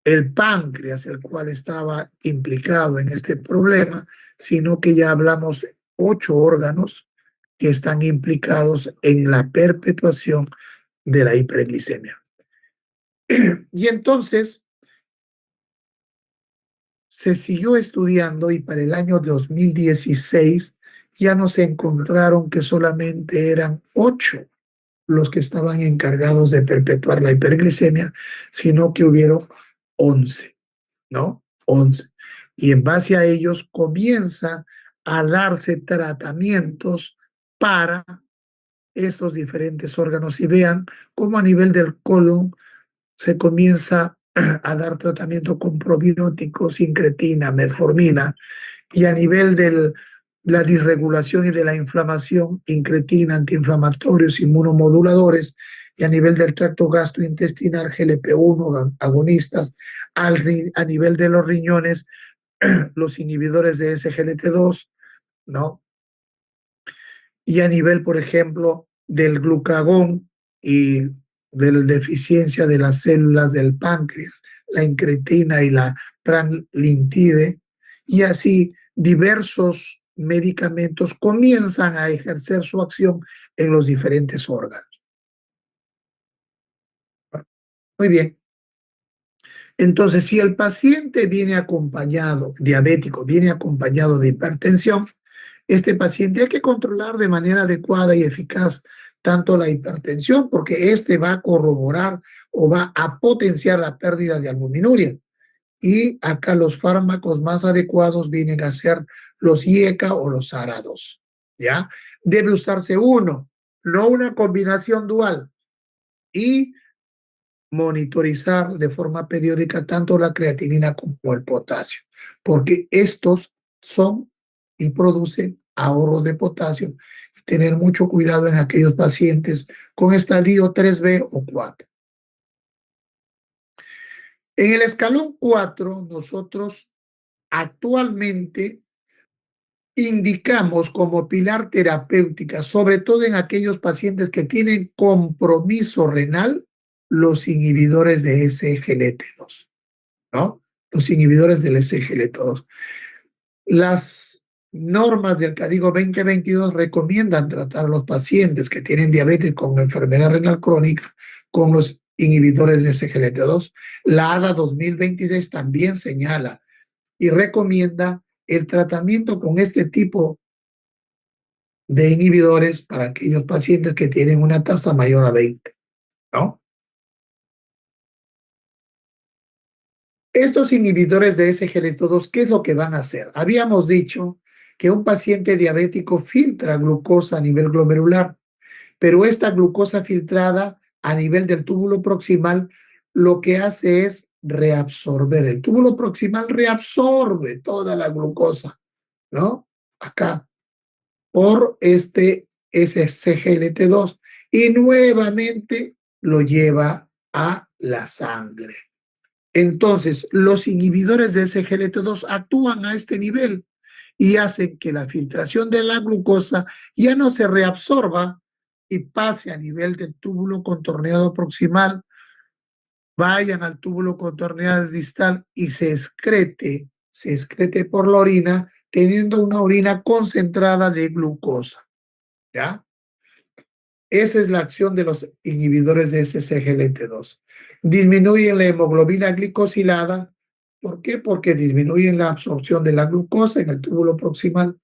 A: el páncreas el cual estaba implicado en este problema, sino que ya hablamos de 8 órganos que están implicados en la perpetuación de la hiperglicemia. Y entonces se siguió estudiando y para el año 2016 ya no se encontraron que solamente eran 8 los que estaban encargados de perpetuar la hiperglicemia, sino que hubieron 11, ¿no? 11. Y en base a ellos comienza a darse tratamientos para estos diferentes órganos y vean cómo a nivel del colon se comienza a dar tratamiento con probióticos, incretina, metformina, y a nivel de la disregulación y de la inflamación, incretina, antiinflamatorios, inmunomoduladores, y a nivel del tracto gastrointestinal, GLP-1, agonistas, a nivel de los riñones, los inhibidores de SGLT2, ¿no? Y a nivel, por ejemplo, del glucagón y de la deficiencia de las células del páncreas, la incretina y la pranlintide, y así diversos medicamentos comienzan a ejercer su acción en los diferentes órganos. Muy bien. Entonces, si el paciente viene acompañado, diabético, viene acompañado de hipertensión, este paciente hay que controlar de manera adecuada y eficaz tanto la hipertensión, porque este va a corroborar o va a potenciar la pérdida de albuminuria. Y acá los fármacos más adecuados vienen a ser los IECA o los ARA2, ¿ya? Debe usarse uno, no una combinación dual. Y monitorizar de forma periódica tanto la creatinina como el potasio, porque estos son y producen ahorros de potasio. Tener mucho cuidado en aquellos pacientes con estadio 3B o 4. En el escalón 4, nosotros actualmente indicamos como pilar terapéutica, sobre todo en aquellos pacientes que tienen compromiso renal, los inhibidores de SGLT2, ¿no? Los inhibidores del SGLT2. Las normas del CADIGO 2022 recomiendan tratar a los pacientes que tienen diabetes con enfermedad renal crónica con los inhibidores de SGLT2. La ADA 2026 también señala y recomienda el tratamiento con este tipo de inhibidores para aquellos pacientes que tienen una tasa mayor a 20, ¿no? Estos inhibidores de SGLT2, ¿qué es lo que van a hacer? Habíamos dicho que un paciente diabético filtra glucosa a nivel glomerular, pero esta glucosa filtrada a nivel del túbulo proximal lo que hace es reabsorber. El túbulo proximal reabsorbe toda la glucosa, ¿no? Acá, por este SGLT2 y nuevamente lo lleva a la sangre. Entonces, los inhibidores de SGLT2 actúan a este nivel y hacen que la filtración de la glucosa ya no se reabsorba y pase a nivel del túbulo contorneado proximal, vayan al túbulo contorneado distal y se excrete por la orina, teniendo una orina concentrada de glucosa, ¿ya? Esa es la acción de los inhibidores de SGLT2. Disminuyen la hemoglobina glicosilada. ¿Por qué? Porque disminuyen la absorción de la glucosa en el túbulo proximal.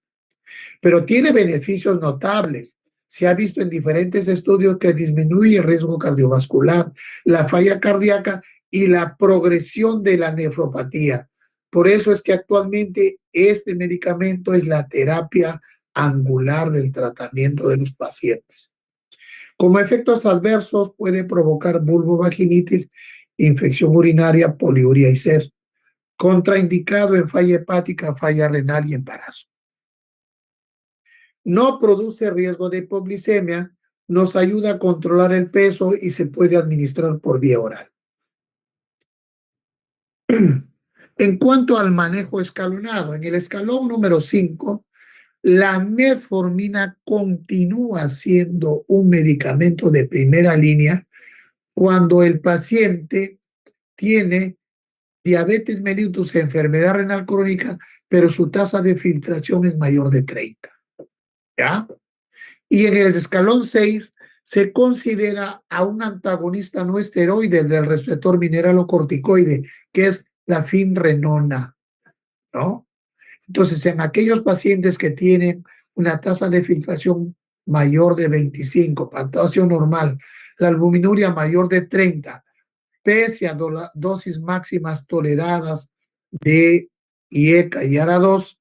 A: Pero tiene beneficios notables. Se ha visto en diferentes estudios que disminuye el riesgo cardiovascular, la falla cardíaca y la progresión de la nefropatía. Por eso es que actualmente este medicamento es la terapia angular del tratamiento de los pacientes. Como efectos adversos puede provocar vulvovaginitis, infección urinaria, poliuria y sed. Contraindicado en falla hepática, falla renal y embarazo. No produce riesgo de hipoglicemia, nos ayuda a controlar el peso y se puede administrar por vía oral. En cuanto al manejo escalonado, en el escalón número 5, la metformina continúa siendo un medicamento de primera línea cuando el paciente tiene diabetes mellitus, enfermedad renal crónica, pero su tasa de filtración es mayor de 30. ¿Ya? Y en el escalón 6 se considera a un antagonista no esteroide del receptor mineralocorticoide, que es la finrenona, ¿no? Entonces, en aquellos pacientes que tienen una tasa de filtración mayor de 25, potasio normal, la albuminuria mayor de 30, pese a dosis máximas toleradas de IECA y ARA2,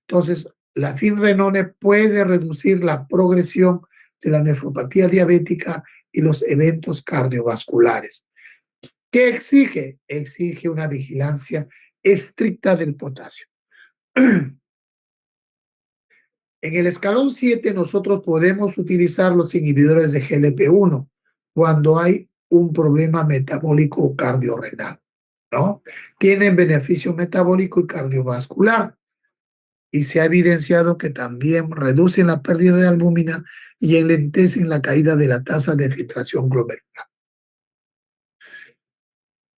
A: entonces la finrenone puede reducir la progresión de la nefropatía diabética y los eventos cardiovasculares. ¿Qué exige? Exige una vigilancia estricta del potasio. En el escalón 7 nosotros podemos utilizar los inhibidores de GLP-1 cuando hay un problema metabólico cardiorrenal, ¿no? Tienen beneficio metabólico y cardiovascular y se ha evidenciado que también reducen la pérdida de albúmina y enlentecen la caída de la tasa de filtración glomerular.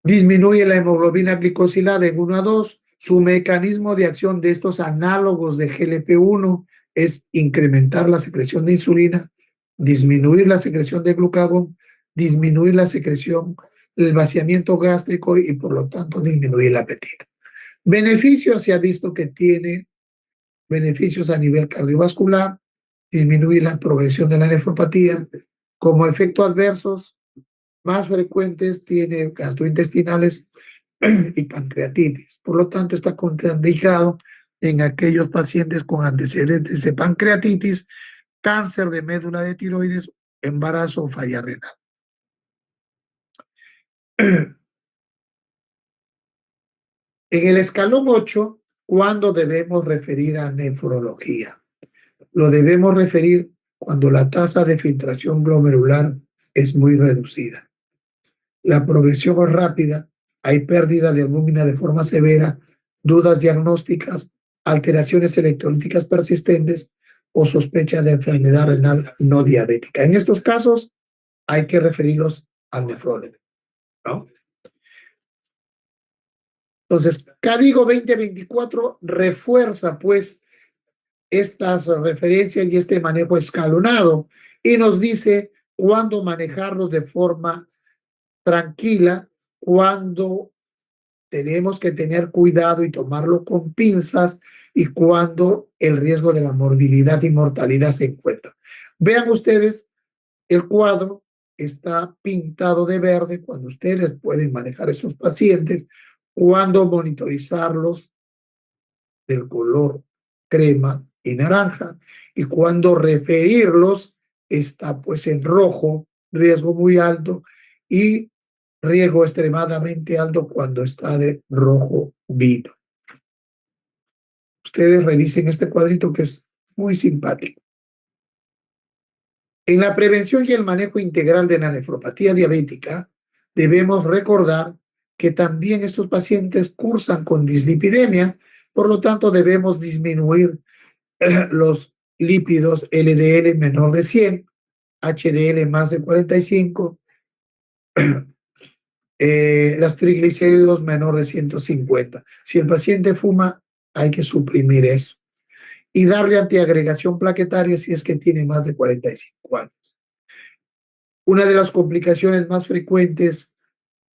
A: Disminuye la hemoglobina glicosilada en 1 a 2. Su mecanismo de acción de estos análogos de GLP-1 es incrementar la secreción de insulina, disminuir la secreción de glucagón, disminuir la secreción, el vaciamiento gástrico y por lo tanto disminuir el apetito. Beneficios, se ha visto que tiene beneficios a nivel cardiovascular, disminuir la progresión de la nefropatía. Como efectos adversos más frecuentes tiene gastrointestinales y pancreatitis. Por lo tanto, está contraindicado en aquellos pacientes con antecedentes de pancreatitis, cáncer de médula de tiroides, embarazo o falla renal. En el escalón 8, ¿cuándo debemos referir a nefrología? Lo debemos referir cuando la tasa de filtración glomerular es muy reducida. La progresión es rápida, hay pérdida de albúmina de forma severa, dudas diagnósticas, alteraciones electrolíticas persistentes o sospecha de enfermedad renal no diabética. En estos casos hay que referirlos al nefrólogo, ¿no? Entonces, CADIGO 2024 refuerza pues estas referencias y este manejo escalonado y nos dice cuándo manejarlos de forma tranquila cuando tenemos que tener cuidado y tomarlo con pinzas y cuando el riesgo de la morbilidad y mortalidad se encuentra. Vean ustedes, el cuadro está pintado de verde cuando ustedes pueden manejar esos pacientes, cuando monitorizarlos del color crema y naranja, y cuando referirlos está pues en rojo, riesgo muy alto, y riesgo extremadamente alto cuando está de rojo vino. Ustedes revisen este cuadrito que es muy simpático. En la prevención y el manejo integral de la nefropatía diabética, debemos recordar que también estos pacientes cursan con dislipidemia, por lo tanto debemos disminuir los lípidos LDL menor de 100, HDL más de 45, las triglicéridos menor de 150. Si el paciente fuma, hay que suprimir eso y darle antiagregación plaquetaria si es que tiene más de 45 años. Una de las complicaciones más frecuentes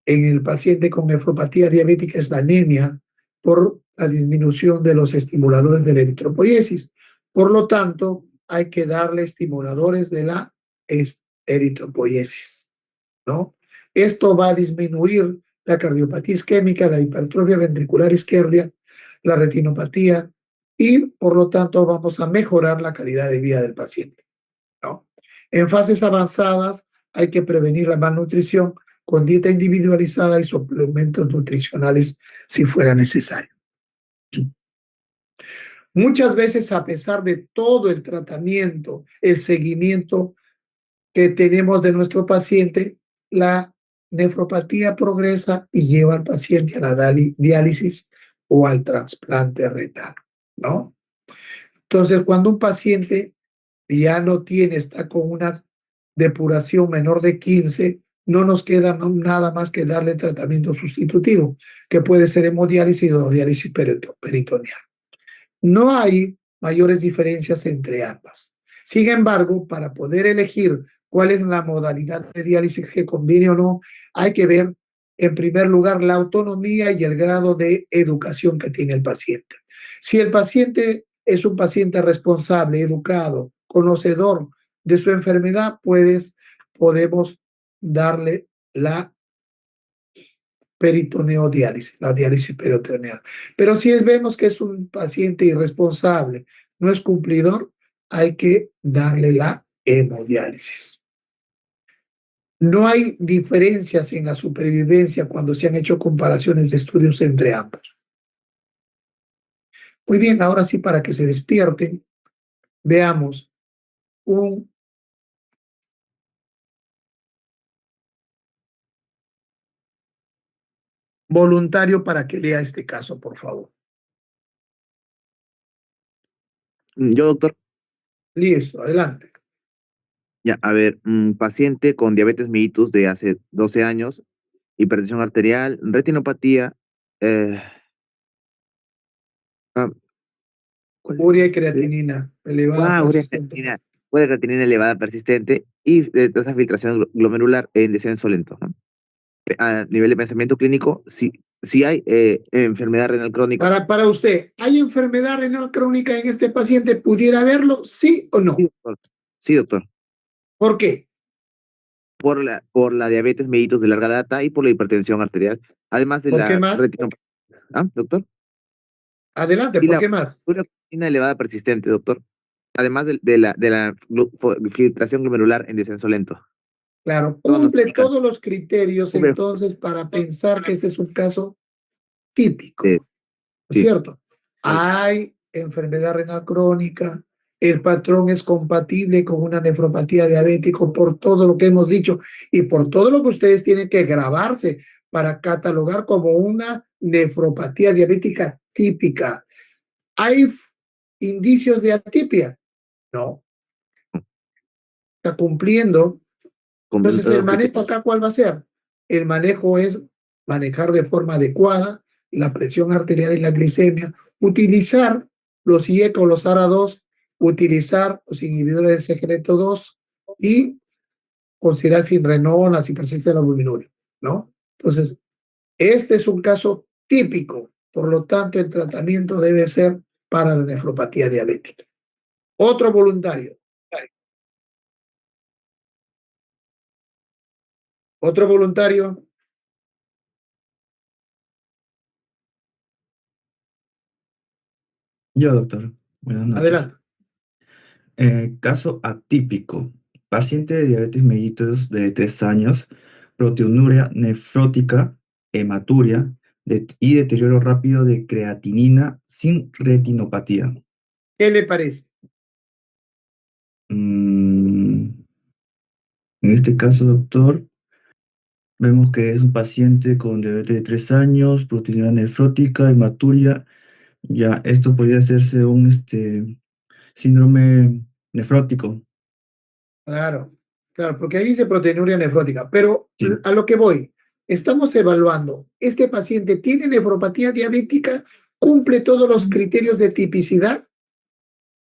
A: en el paciente con nefropatía diabética es la anemia por la disminución de los estimuladores de la eritropoiesis. Por lo tanto, hay que darle estimuladores de la eritropoiesis, ¿no? Esto va a disminuir la cardiopatía isquémica, la hipertrofia ventricular izquierda, la retinopatía y, por lo tanto, vamos a mejorar la calidad de vida del paciente, ¿no? En fases avanzadas hay que prevenir la malnutrición con dieta individualizada y suplementos nutricionales si fuera necesario. Muchas veces, a pesar de todo el tratamiento, el seguimiento que tenemos de nuestro paciente, la nefropatía progresa y lleva al paciente a la diálisis o al trasplante renal, ¿no? Entonces, cuando un paciente ya no tiene, está con una depuración menor de 15, no nos queda nada más que darle tratamiento sustitutivo, que puede ser hemodiálisis o diálisis peritoneal. No hay mayores diferencias entre ambas. Sin embargo, para poder elegir cuál es la modalidad de diálisis que conviene o no, hay que ver, en primer lugar, la autonomía y el grado de educación que tiene el paciente. Si el paciente es un paciente responsable, educado, conocedor de su enfermedad, podemos darle la peritoneodiálisis, la diálisis peritoneal. Pero si vemos que es un paciente irresponsable, no es cumplidor, hay que darle la hemodiálisis. No hay diferencias en la supervivencia cuando se han hecho comparaciones de estudios entre ambos. Muy bien, ahora sí, para que se despierten, veamos un voluntario para que lea este caso, por favor.
C: Yo, doctor.
A: Listo, adelante.
C: Ya, a ver, paciente con diabetes mellitus de hace 12 años, hipertensión arterial, retinopatía, ah,
A: Urea y creatinina elevada
C: urea
A: persistente.
C: creatinina elevada persistente y tasa de filtración glomerular en descenso lento, ¿no? A nivel de pensamiento clínico, si hay enfermedad renal crónica.
A: Para usted, ¿hay enfermedad renal crónica en este paciente? ¿Pudiera haberlo, sí o no?
C: Sí, doctor. Sí, doctor.
A: ¿Por qué?
C: Por la diabetes mellitus de larga data y por la hipertensión arterial, además de
A: ¿Por qué
C: la
A: más?
C: retinopatía. ¿Ah, doctor?
A: Adelante,
C: Y
A: ¿por
C: la
A: qué más?
C: creatinina elevada persistente, doctor. Además de la filtración glomerular en descenso lento.
A: Claro,
C: Todos nos
A: cumple
C: indican.
A: todos los criterios
C: Cumple-
A: entonces para pensar que este es un caso típico,
C: eh,
A: ¿no es
C: sí,
A: cierto? Hay enfermedad renal crónica, el patrón es compatible con una nefropatía diabética por todo lo que hemos dicho y por todo lo que ustedes tienen que grabarse para catalogar como una nefropatía diabética típica. ¿Hay indicios de atipia? No, está cumpliendo.
C: cumple
A: Entonces,
C: todos
A: el
C: los
A: manejo
C: criterios.
A: acá, ¿cuál va a ser? El manejo es manejar de forma adecuada la presión arterial y la glicemia, utilizar los IECA o los ARA2, utilizar los inhibidores de secreto 2 y considerar finrenonas y presencia de la albuminuria. ¿no? Entonces, este es un caso típico, por lo tanto, el tratamiento debe ser para la nefropatía diabética. Otro voluntario. Otro voluntario.
D: Yo, doctor. Buenas noches.
A: Adelante.
D: Caso atípico. Paciente de diabetes mellitus de 3 años, proteinuria nefrótica, hematuria y deterioro rápido de creatinina sin retinopatía.
A: ¿Qué le parece?
D: En este caso, doctor, vemos que es un paciente con diabetes de 3 años, proteinuria nefrótica, hematuria. Ya, esto podría hacerse un síndrome nefrótico.
A: Claro, claro, porque ahí dice proteinuria nefrótica. Pero
D: Sí.
A: a lo que voy, estamos evaluando, ¿este paciente tiene nefropatía diabética? ¿Cumple todos los criterios de tipicidad?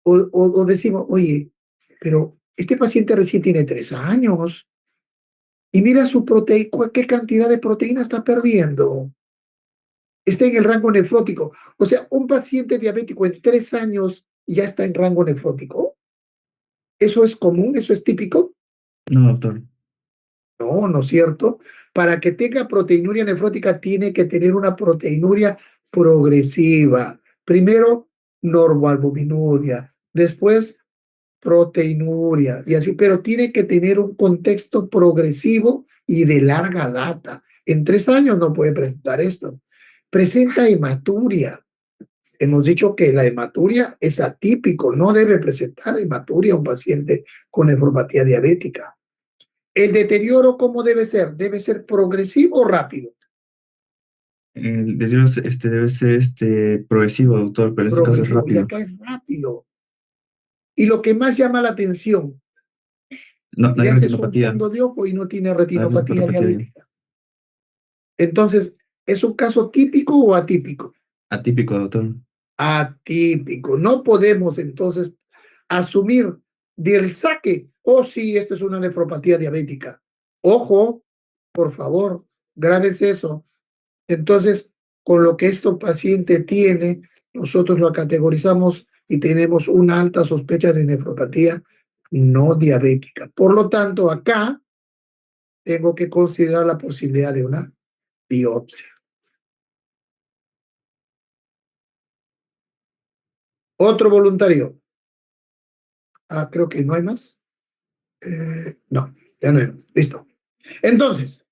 A: O decimos, oye, pero este paciente recién tiene 3 años y mira su proteína, qué cantidad de proteína está perdiendo. Está en el rango nefrótico. O sea, un paciente diabético en 3 años ya está en rango nefrótico. ¿Eso es común? ¿Eso es típico?
D: No, doctor.
A: No, ¿no es cierto? Para que tenga proteinuria nefrótica tiene que tener una proteinuria progresiva. Primero, normoalbuminuria, después proteinuria y así, pero tiene que tener un contexto progresivo y de larga data. En 3 años no puede presentar esto. Presenta hematuria. Hemos dicho que la hematuria es atípico, no debe presentar hematuria a un paciente con nefropatía diabética. ¿El deterioro cómo debe ser? ¿Debe ser progresivo o rápido?
D: El deterioro debe ser progresivo, doctor, pero en este caso es
A: Progresivo, y
D: rápido.
A: acá es rápido. Y lo que más llama la atención,
D: No, no hay
A: le haces un
D: retinopatía.
A: fondo de ojo y no tiene
D: No hay
A: retinopatía
D: retinopatía.
A: diabética. Entonces, ¿es un caso típico o atípico?
D: Atípico, doctor.
A: Atípico. No podemos entonces asumir del saque, oh sí, esto es una nefropatía diabética. Ojo, por favor, grábense eso. Entonces, con lo que este paciente tiene, nosotros lo categorizamos y tenemos una alta sospecha de nefropatía no diabética. Por lo tanto, acá tengo que considerar la posibilidad de una biopsia. Otro voluntario. Creo que no hay más. No, ya no hay. Listo. Entonces,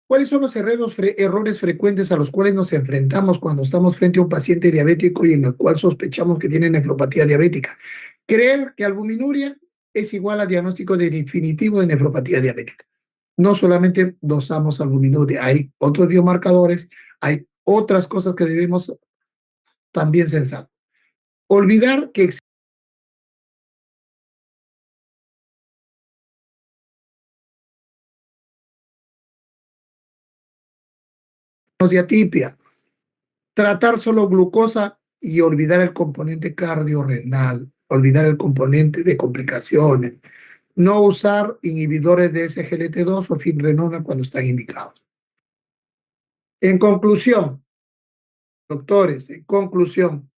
A: ¿cuáles son los errores frecuentes a los cuales nos enfrentamos cuando estamos frente a un paciente diabético y en el cual sospechamos que tiene nefropatía diabética? Creer que albuminuria es igual a diagnóstico definitivo de nefropatía diabética. No solamente dosamos albuminuria, hay otros biomarcadores, hay otras cosas que debemos también censar. Olvidar que existe diatipia. Tratar solo glucosa y olvidar el componente cardiorrenal, olvidar el componente de complicaciones. No usar inhibidores de SGLT2 o finrenona cuando están indicados. En conclusión, doctores, en conclusión,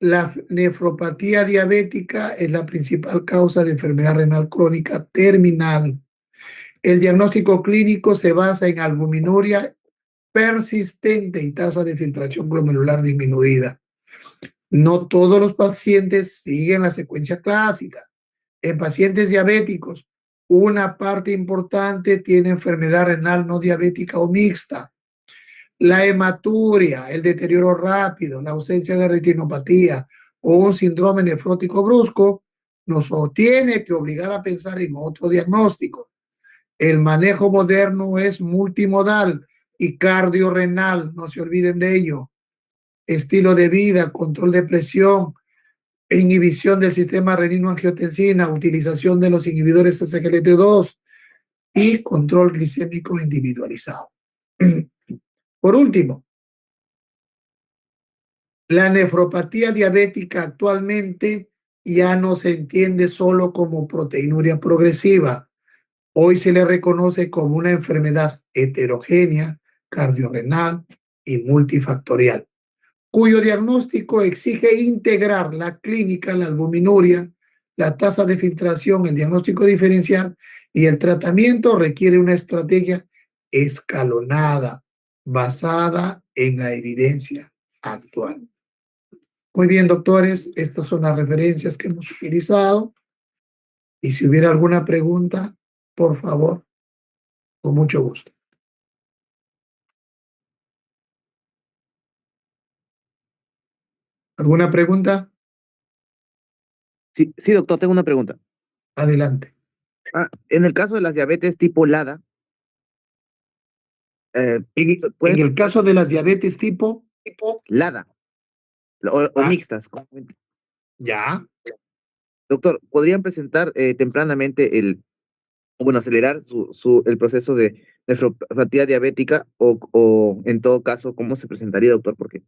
A: la nefropatía diabética es la principal causa de enfermedad renal crónica terminal. El diagnóstico clínico se basa en albuminuria persistente y tasa de filtración glomerular disminuida. No todos los pacientes siguen la secuencia clásica. En pacientes diabéticos, una parte importante tiene enfermedad renal no diabética o mixta. La hematuria, el deterioro rápido, la ausencia de retinopatía o un síndrome nefrótico brusco nos tiene que obligar a pensar en otro diagnóstico. El manejo moderno es multimodal y cardiorrenal, no se olviden de ello. Estilo de vida, control de presión, inhibición del sistema renino-angiotensina, utilización de los inhibidores SGLT2 y control glicémico individualizado. Por último, la nefropatía diabética actualmente ya no se entiende solo como proteinuria progresiva. Hoy se le reconoce como una enfermedad heterogénea, cardiorrenal y multifactorial, cuyo diagnóstico exige integrar la clínica, la albuminuria, la tasa de filtración, el diagnóstico diferencial y el tratamiento requiere una estrategia escalonada, basada en la evidencia actual. Muy bien, doctores, estas son las referencias que hemos utilizado. Y si hubiera alguna pregunta, por favor, con mucho gusto. ¿Alguna pregunta?
C: Sí, sí, doctor, tengo una pregunta.
A: Adelante.
C: En el caso de las diabetes tipo LADA,
A: En el caso de las diabetes tipo,
C: LADA o
A: ah,
C: mixtas,
A: ya,
C: doctor, ¿podrían presentar tempranamente bueno, acelerar el proceso de nefropatía diabética o en todo caso, cómo se presentaría, doctor? Porque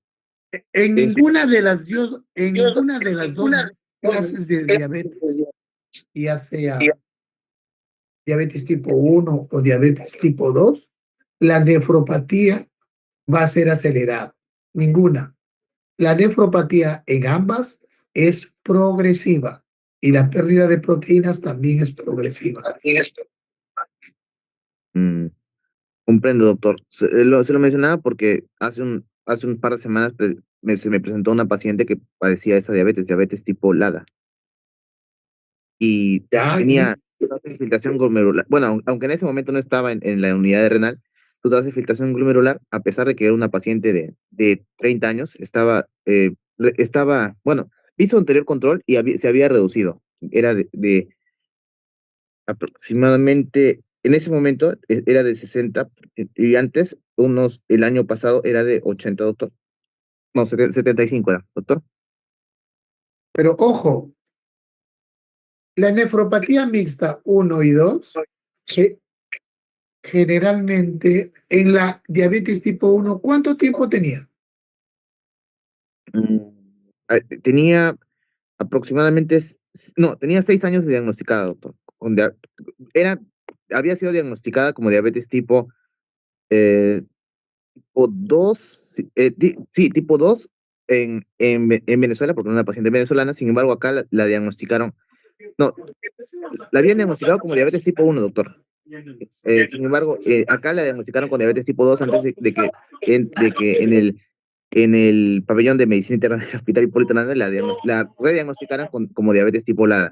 A: en
C: es,
A: en ninguna de las dos clases de diabetes, ya sea diabetes tipo 1 o diabetes tipo 2, la nefropatía va a ser acelerada. Ninguna. La nefropatía en ambas es progresiva y la pérdida de proteínas también es progresiva.
C: mm, comprendo, doctor. Se lo mencionaba porque hace un par de semanas se me presentó una paciente que padecía esa diabetes tipo LADA, y
A: Ya,
C: tenía tasa de filtración glomerular. Bueno, aunque en ese momento no estaba en la unidad de renal, su tasa de filtración glomerular, a pesar de que era una paciente de 30 años, bueno, hizo anterior control y se había reducido. Era de aproximadamente, en ese momento era de 60 y antes, el año pasado era de 80, doctor. No, 75 era, doctor.
A: pero ojo, la nefropatía mixta 1 y 2, que generalmente en la diabetes tipo 1, ¿cuánto tiempo tenía?
C: Mm, Tenía aproximadamente, no, tenía 6 años de diagnosticada, doctor. Era, había sido diagnosticada como diabetes eh, tipo 2, sí, tipo 2 en Venezuela, porque era una paciente venezolana. Sin embargo, acá la diagnosticaron, no, la habían diagnosticado como diabetes tipo 1, doctor. Sin embargo, acá la diagnosticaron con diabetes tipo 2 antes de que en el pabellón de medicina interna del Hospital Hipólito Hernández la rediagnosticaran como diabetes tipo LADA.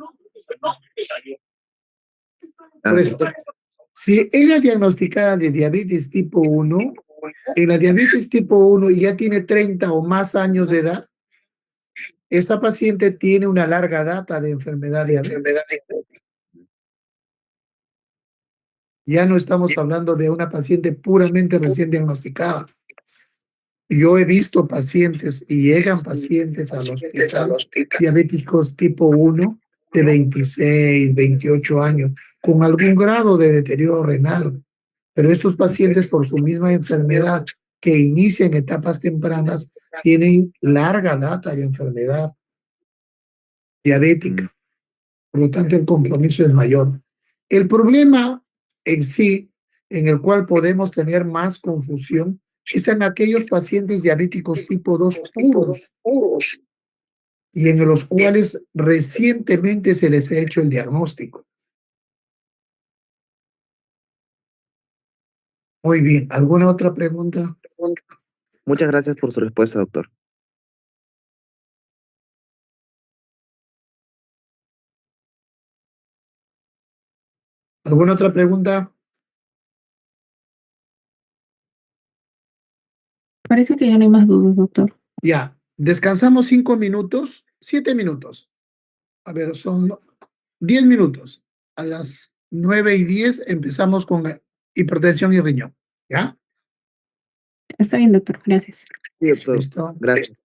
A: Por eso,
C: Doctor,
A: si era diagnosticada de diabetes tipo 1, en la diabetes tipo 1 y ya tiene 30 o más años de edad, esa paciente tiene una larga data de enfermedad diabética. Ya no estamos hablando de una paciente puramente recién diagnosticada. Yo he visto pacientes y llegan pacientes al hospital diabéticos tipo 1 de 26, 28 años con algún grado de deterioro renal. Pero estos pacientes por su misma enfermedad que inicia en etapas tempranas tienen larga data de enfermedad diabética. Por lo tanto, el compromiso es mayor. El problema en sí, en el cual podemos tener más confusión, es en aquellos pacientes diabéticos tipo 2 puros y en los cuales recientemente se les ha hecho el diagnóstico. Muy bien, ¿alguna otra pregunta?
C: muchas gracias por su respuesta, doctor.
A: ¿Alguna otra pregunta?
B: Parece que ya no hay más dudas, doctor.
A: Ya, descansamos 5 minutos, 7 minutos. A ver, son 10 minutos. A las 9:10 empezamos con hipertensión y riñón. ¿Ya?
B: Está bien, doctor. Gracias.
C: Sí, doctor.
A: ¿Listo?
C: Gracias.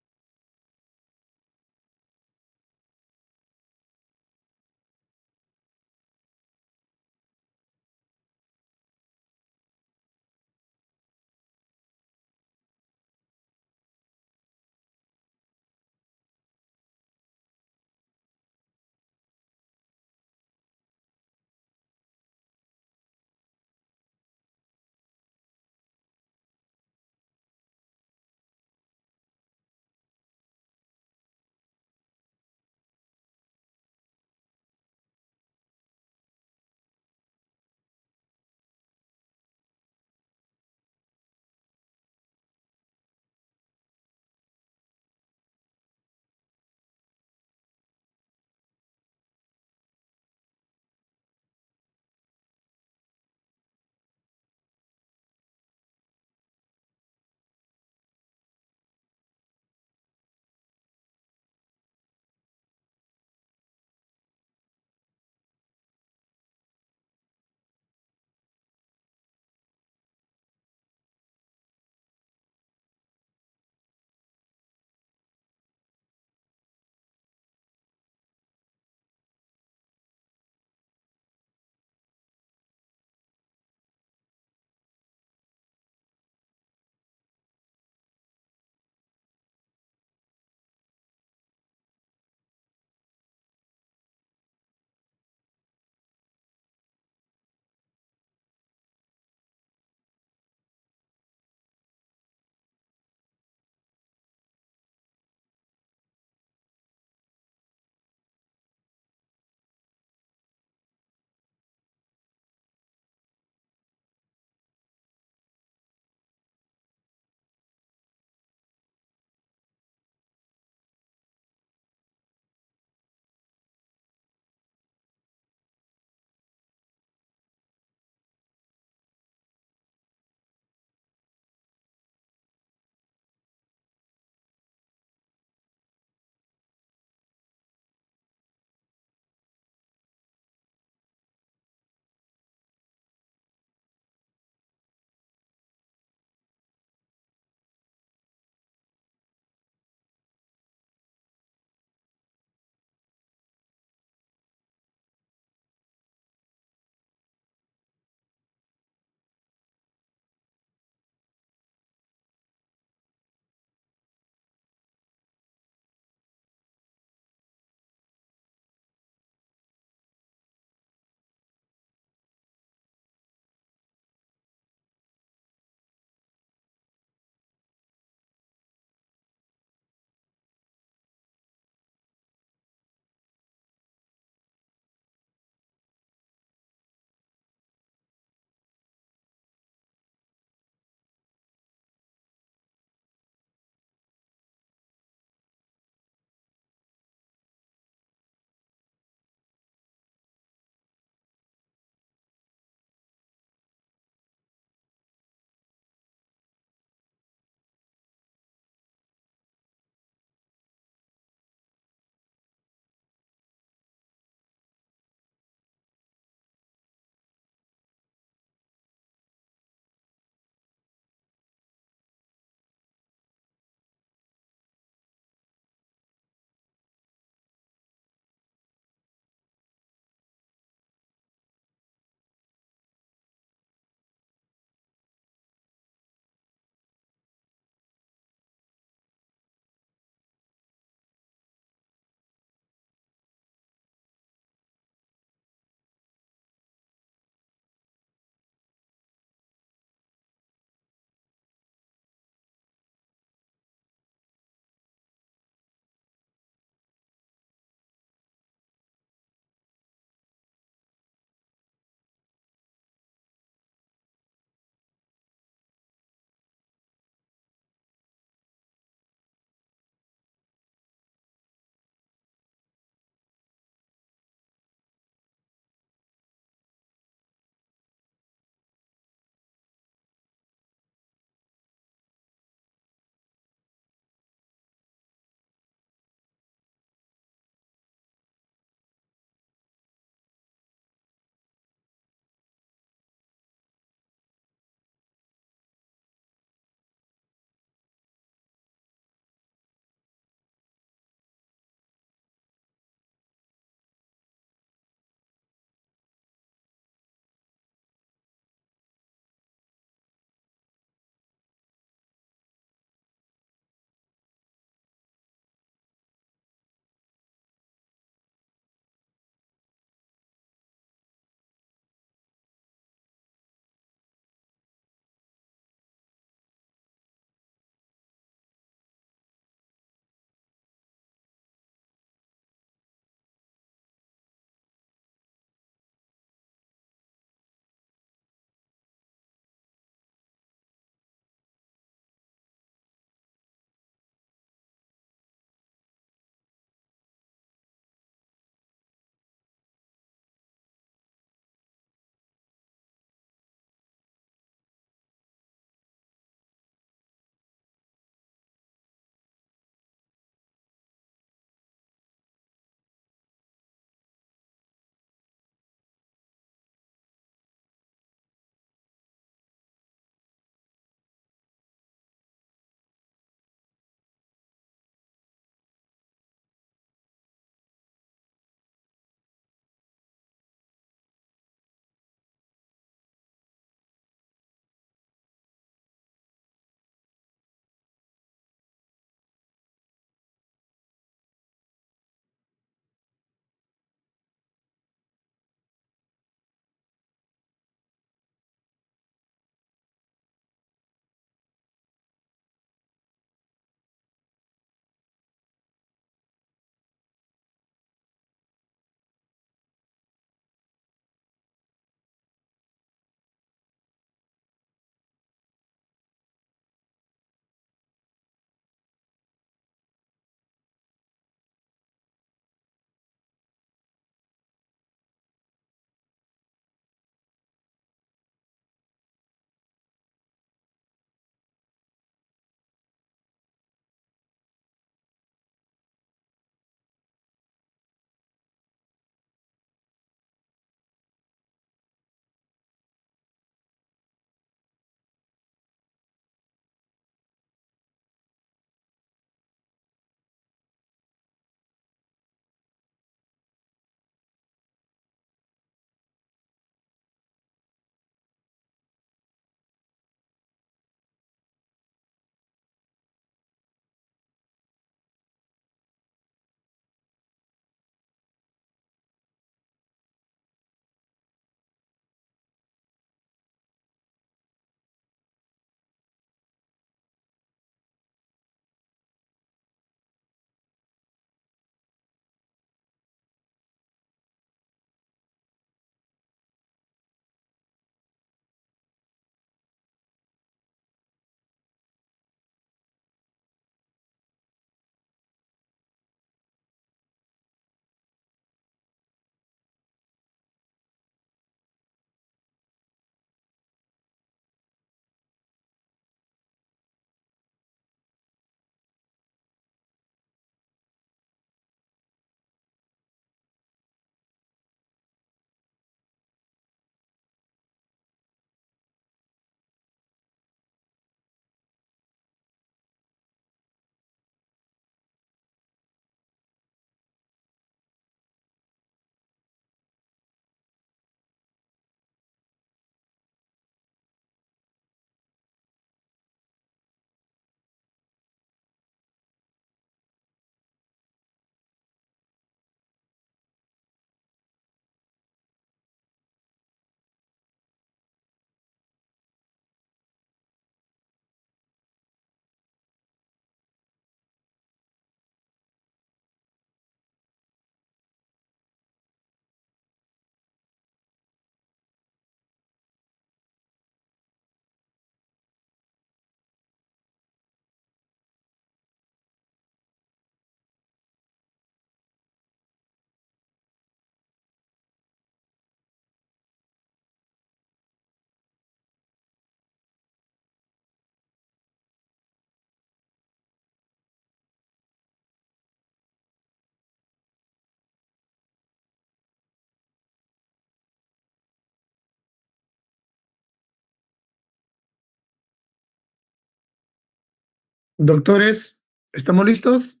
A: Doctores, ¿estamos listos?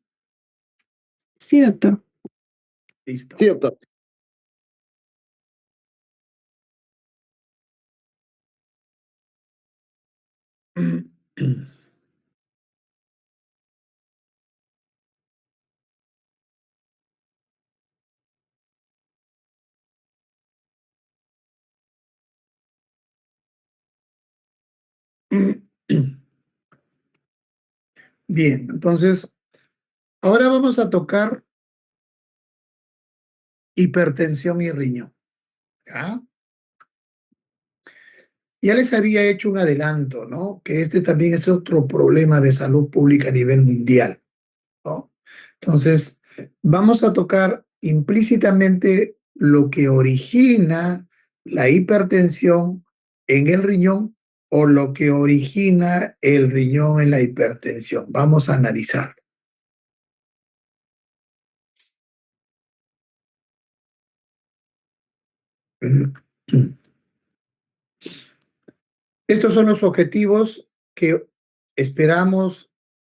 B: Sí, doctor.
A: Listo.
C: Sí, doctor.
A: Bien, entonces, ahora vamos a tocar hipertensión y riñón. ¿Ya? Ya les había hecho un adelanto, ¿no? Que este también es otro problema de salud pública a nivel mundial, ¿no? Entonces, vamos a tocar implícitamente lo que origina la hipertensión en el riñón o lo que origina el riñón en la hipertensión. Vamos a analizar. Estos son los objetivos que esperamos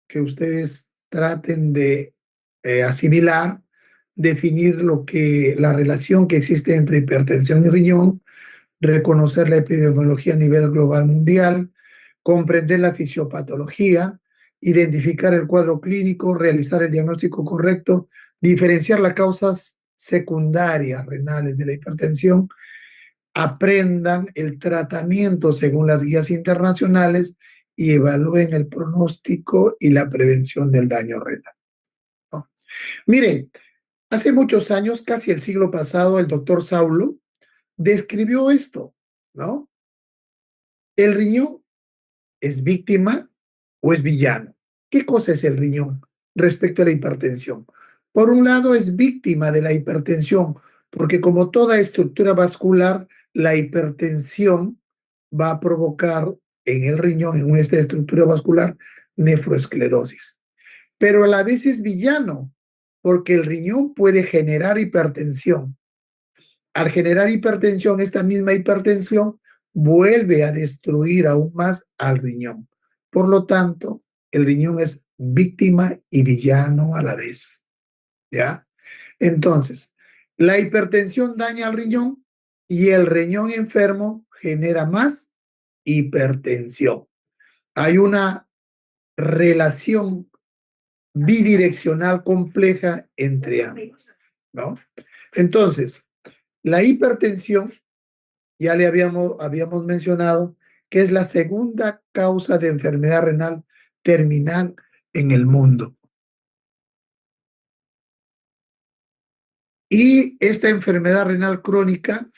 A: que ustedes traten de asimilar, definir la relación que existe entre hipertensión y riñón, reconocer la epidemiología a nivel global mundial, comprender la fisiopatología, identificar el cuadro clínico, realizar el diagnóstico correcto, diferenciar las causas secundarias renales de la hipertensión, aprendan el tratamiento según las guías internacionales y evalúen el pronóstico y la prevención del daño renal, ¿no? Miren, hace muchos años, casi el siglo pasado, el doctor Saulo describió esto, ¿no? El riñón es víctima o es villano. ¿Qué cosa es el riñón respecto a la hipertensión? Por un lado, es víctima de la hipertensión, porque como toda estructura vascular, la hipertensión va a provocar en el riñón, en esta estructura vascular, nefroesclerosis. Pero a la vez es villano, porque el riñón puede generar hipertensión. Al generar hipertensión, esta misma hipertensión vuelve a destruir aún más al riñón. Por lo tanto, el riñón es víctima y villano a la vez, ¿ya? Entonces, la hipertensión daña al riñón y el riñón enfermo genera más hipertensión. Hay una relación bidireccional compleja entre ambas, ¿no? Entonces, la hipertensión, ya le habíamos mencionado, que es la segunda causa de enfermedad renal terminal en el mundo. Y esta enfermedad renal crónica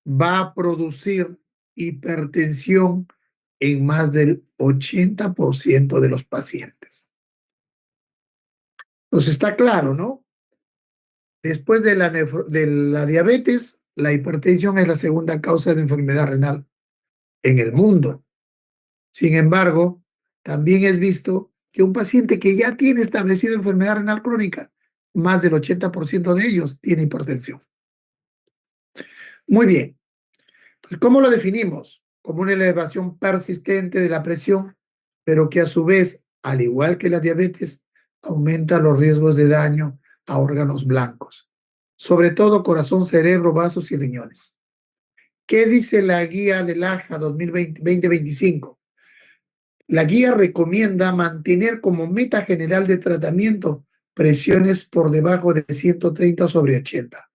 A: va a producir hipertensión en más del 80% de los pacientes. Pues está claro, ¿no? Después de la diabetes, la hipertensión es la segunda causa de enfermedad renal en el mundo. Sin embargo, también es visto que un paciente que ya tiene establecido enfermedad renal crónica, más del 80% de ellos tiene hipertensión. Muy bien. Pues, ¿cómo lo definimos? Como una elevación persistente de la presión, pero que a su vez, al igual que la diabetes, aumenta los riesgos de daño a órganos blancos, sobre todo corazón, cerebro, vasos y riñones. ¿Qué dice la guía del AJA 2020-2025? La guía recomienda mantener como meta general de tratamiento presiones por debajo de 130/80,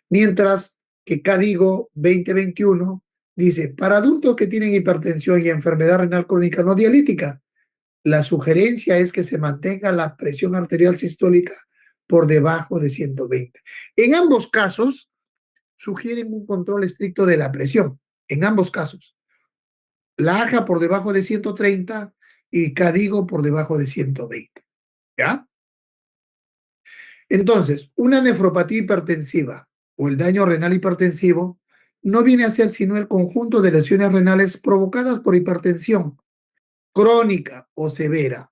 A: mientras que CADIGO 2021 dice, para adultos que tienen hipertensión y enfermedad renal crónica no dialítica, la sugerencia es que se mantenga la presión arterial sistólica por debajo de 120. En ambos casos, sugieren un control estricto de la presión, en ambos casos. La AJA por debajo de 130 y CADIGO por debajo de 120, ¿ya? Entonces, una nefropatía hipertensiva o el daño renal hipertensivo no viene a ser sino el conjunto de lesiones renales provocadas por hipertensión crónica o severa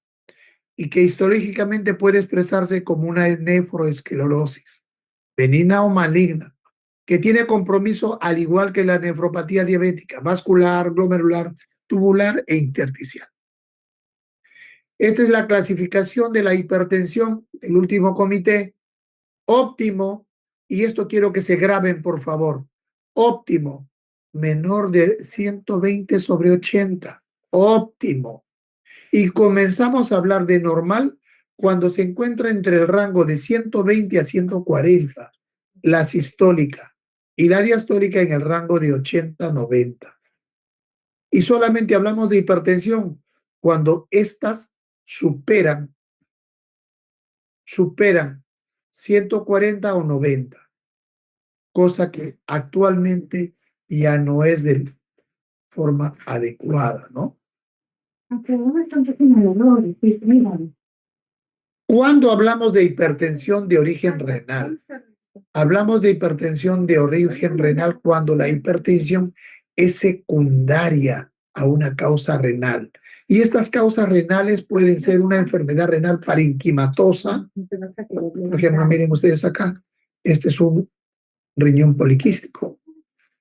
A: y que histológicamente puede expresarse como una nefroesclerosis, benigna o maligna, que tiene compromiso al igual que la nefropatía diabética, vascular, glomerular, tubular e intersticial. Esta es la clasificación de la hipertensión, el último comité. Óptimo, y esto quiero que se graben, por favor. Óptimo, menor de 120/80. Óptimo. Y comenzamos a hablar de normal cuando se encuentra entre el rango de 120 a 140, la sistólica, y la diastólica en el rango de 80/90. Y solamente hablamos de hipertensión cuando estas superan 140 o 90, cosa que actualmente ya no es de forma adecuada, ¿no? Cuando hablamos de hipertensión de origen renal, hablamos de hipertensión de origen renal cuando la hipertensión es secundaria a una causa renal. Y estas causas renales pueden ser una enfermedad renal parenquimatosa. Por ejemplo, miren ustedes acá, este es un riñón poliquístico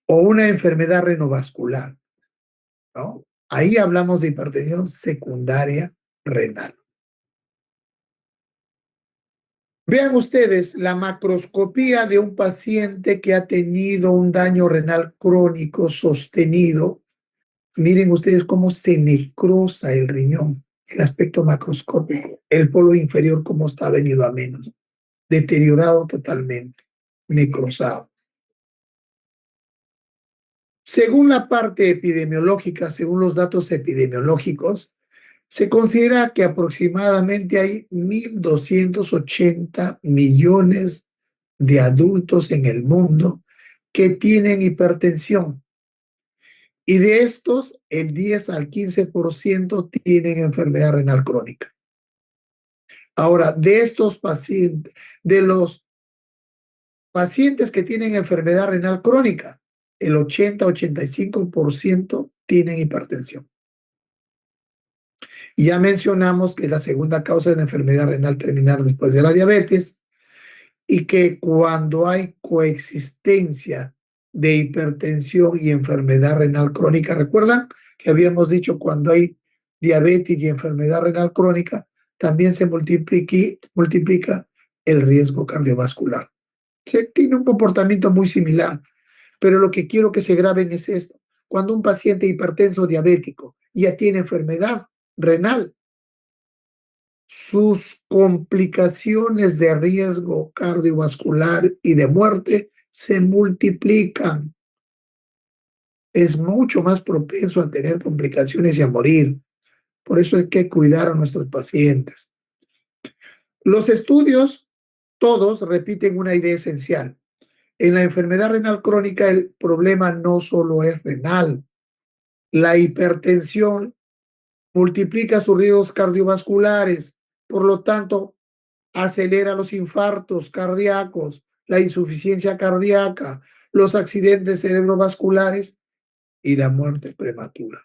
A: o una enfermedad renovascular, ¿no? Ahí hablamos de hipertensión secundaria renal. Vean ustedes la macroscopía de un paciente que ha tenido un daño renal crónico sostenido. Miren ustedes cómo se necrosa el riñón, el aspecto macroscópico, el polo inferior cómo está venido a menos, deteriorado totalmente, necrosado. Según la parte epidemiológica, según los datos epidemiológicos, se considera que aproximadamente hay 1.280 millones de adultos en el mundo que tienen hipertensión. Y de estos, el 10 al 15% tienen enfermedad renal crónica. Ahora, de estos pacientes, de los pacientes que tienen enfermedad renal crónica, el 80-85% tienen hipertensión. Y ya mencionamos que es la segunda causa de enfermedad renal terminal después de la diabetes y que cuando hay coexistencia de hipertensión y enfermedad renal crónica, ¿recuerdan que habíamos dicho cuando hay diabetes y enfermedad renal crónica, también se multiplica el riesgo cardiovascular? Se tiene un comportamiento muy similar, pero lo que quiero que se graben es esto. Cuando un paciente hipertenso diabético ya tiene enfermedad renal, sus complicaciones de riesgo cardiovascular y de muerte se multiplican. Es mucho más propenso a tener complicaciones y a morir. Por eso hay que cuidar a nuestros pacientes. Los estudios, todos repiten una idea esencial. En la enfermedad renal crónica el problema no solo es renal. La hipertensión multiplica sus riesgos cardiovasculares, por lo tanto, acelera los infartos cardíacos, la insuficiencia cardíaca, los accidentes cerebrovasculares y la muerte prematura.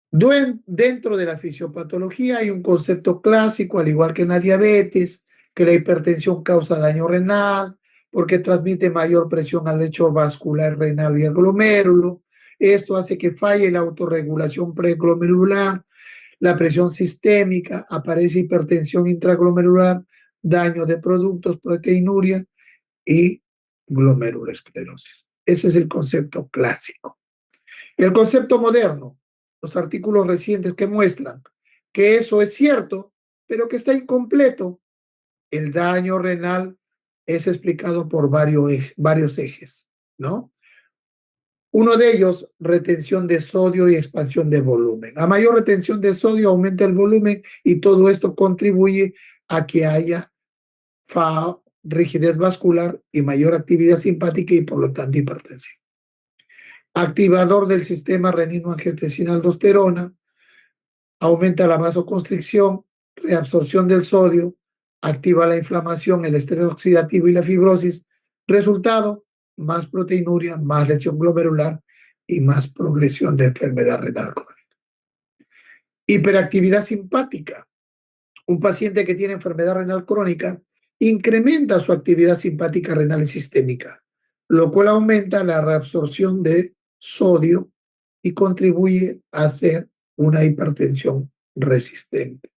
A: Dentro de la fisiopatología hay un concepto clásico, al igual que en la diabetes, que la hipertensión causa daño renal porque transmite mayor presión al lecho vascular renal y al glomérulo. Esto hace que falle la autorregulación preglomerular, la presión sistémica, aparece hipertensión intraglomerular, daño de productos, proteinuria y glomerulosclerosis. Ese es el concepto clásico. El concepto moderno, los artículos recientes que muestran que eso es cierto, pero que está incompleto. El daño renal es explicado por varios ejes, ¿no? Uno de ellos, retención de sodio y expansión de volumen. A mayor retención de sodio aumenta el volumen y todo esto contribuye a que haya rigidez vascular y mayor actividad simpática y por lo tanto hipertensión. Activador del sistema renino-angiotensina-aldosterona, aumenta la vasoconstricción, reabsorción del sodio, activa la inflamación, el estrés oxidativo y la fibrosis. Resultado, más proteinuria, más lesión glomerular y más progresión de enfermedad renal crónica. Hiperactividad simpática. Un paciente que tiene enfermedad renal crónica incrementa su actividad simpática renal y sistémica, lo cual aumenta la reabsorción de sodio y contribuye a hacer una hipertensión resistente.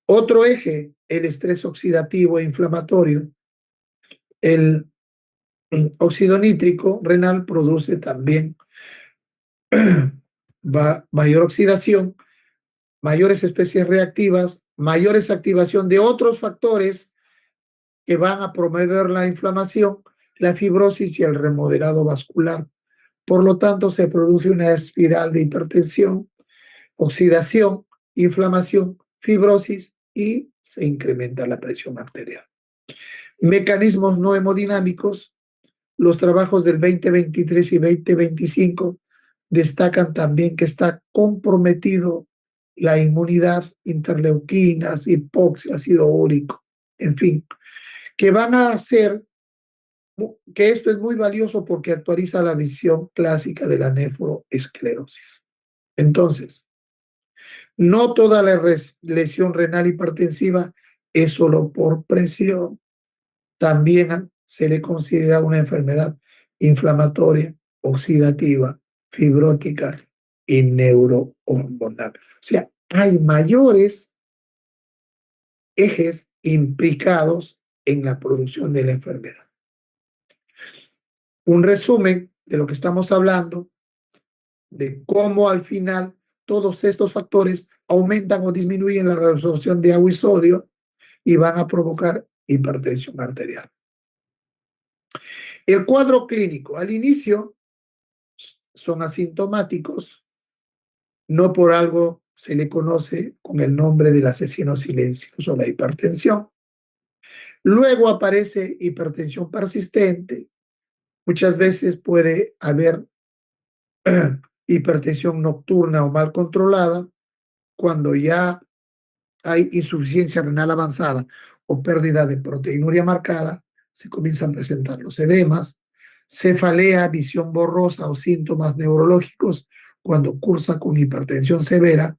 A: Otro eje, el estrés oxidativo e inflamatorio. El óxido nítrico renal produce también mayor oxidación, mayores especies reactivas, mayores activación de otros factores que van a promover la inflamación, la fibrosis y el remodelado vascular. Por lo tanto, se produce una espiral de hipertensión, oxidación, inflamación, fibrosis y se incrementa la presión arterial. Mecanismos no hemodinámicos. Los trabajos del 2023 y 2025 destacan también que está comprometido la inmunidad, interleuquinas, hipoxia, ácido úrico, en fin, que van a hacer que esto es muy valioso porque actualiza la visión clásica de la nefroesclerosis. Entonces, no toda la lesión renal hipertensiva es solo por presión. También se le considera una enfermedad inflamatoria, oxidativa, fibrótica y neurohormonal. O sea, hay mayores ejes implicados en la producción de la enfermedad. Un resumen de lo que estamos hablando, de cómo al final todos estos factores aumentan o disminuyen la reabsorción de agua y sodio y van a provocar hipertensión arterial. El cuadro clínico, al inicio, son asintomáticos, no por algo se le conoce con el nombre del asesino silencioso, la hipertensión. Luego aparece hipertensión persistente. Muchas veces puede haber hipertensión nocturna o mal controlada cuando ya hay insuficiencia renal avanzada o pérdida de proteinuria marcada, se comienzan a presentar los edemas, cefalea, visión borrosa o síntomas neurológicos cuando cursa con hipertensión severa,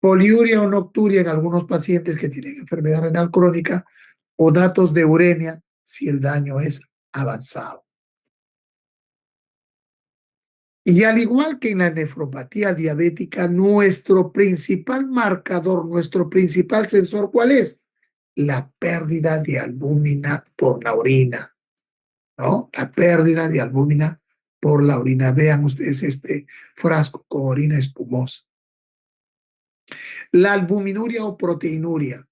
A: poliuria o nocturia en algunos pacientes que tienen enfermedad renal crónica o datos de uremia si el daño es avanzado. Y al igual que en la nefropatía diabética, nuestro principal marcador, nuestro principal sensor, ¿cuál es? La pérdida de albúmina por la orina, ¿no? La pérdida de albúmina por la orina. Vean ustedes este frasco con orina espumosa. La albuminuria o proteinuria,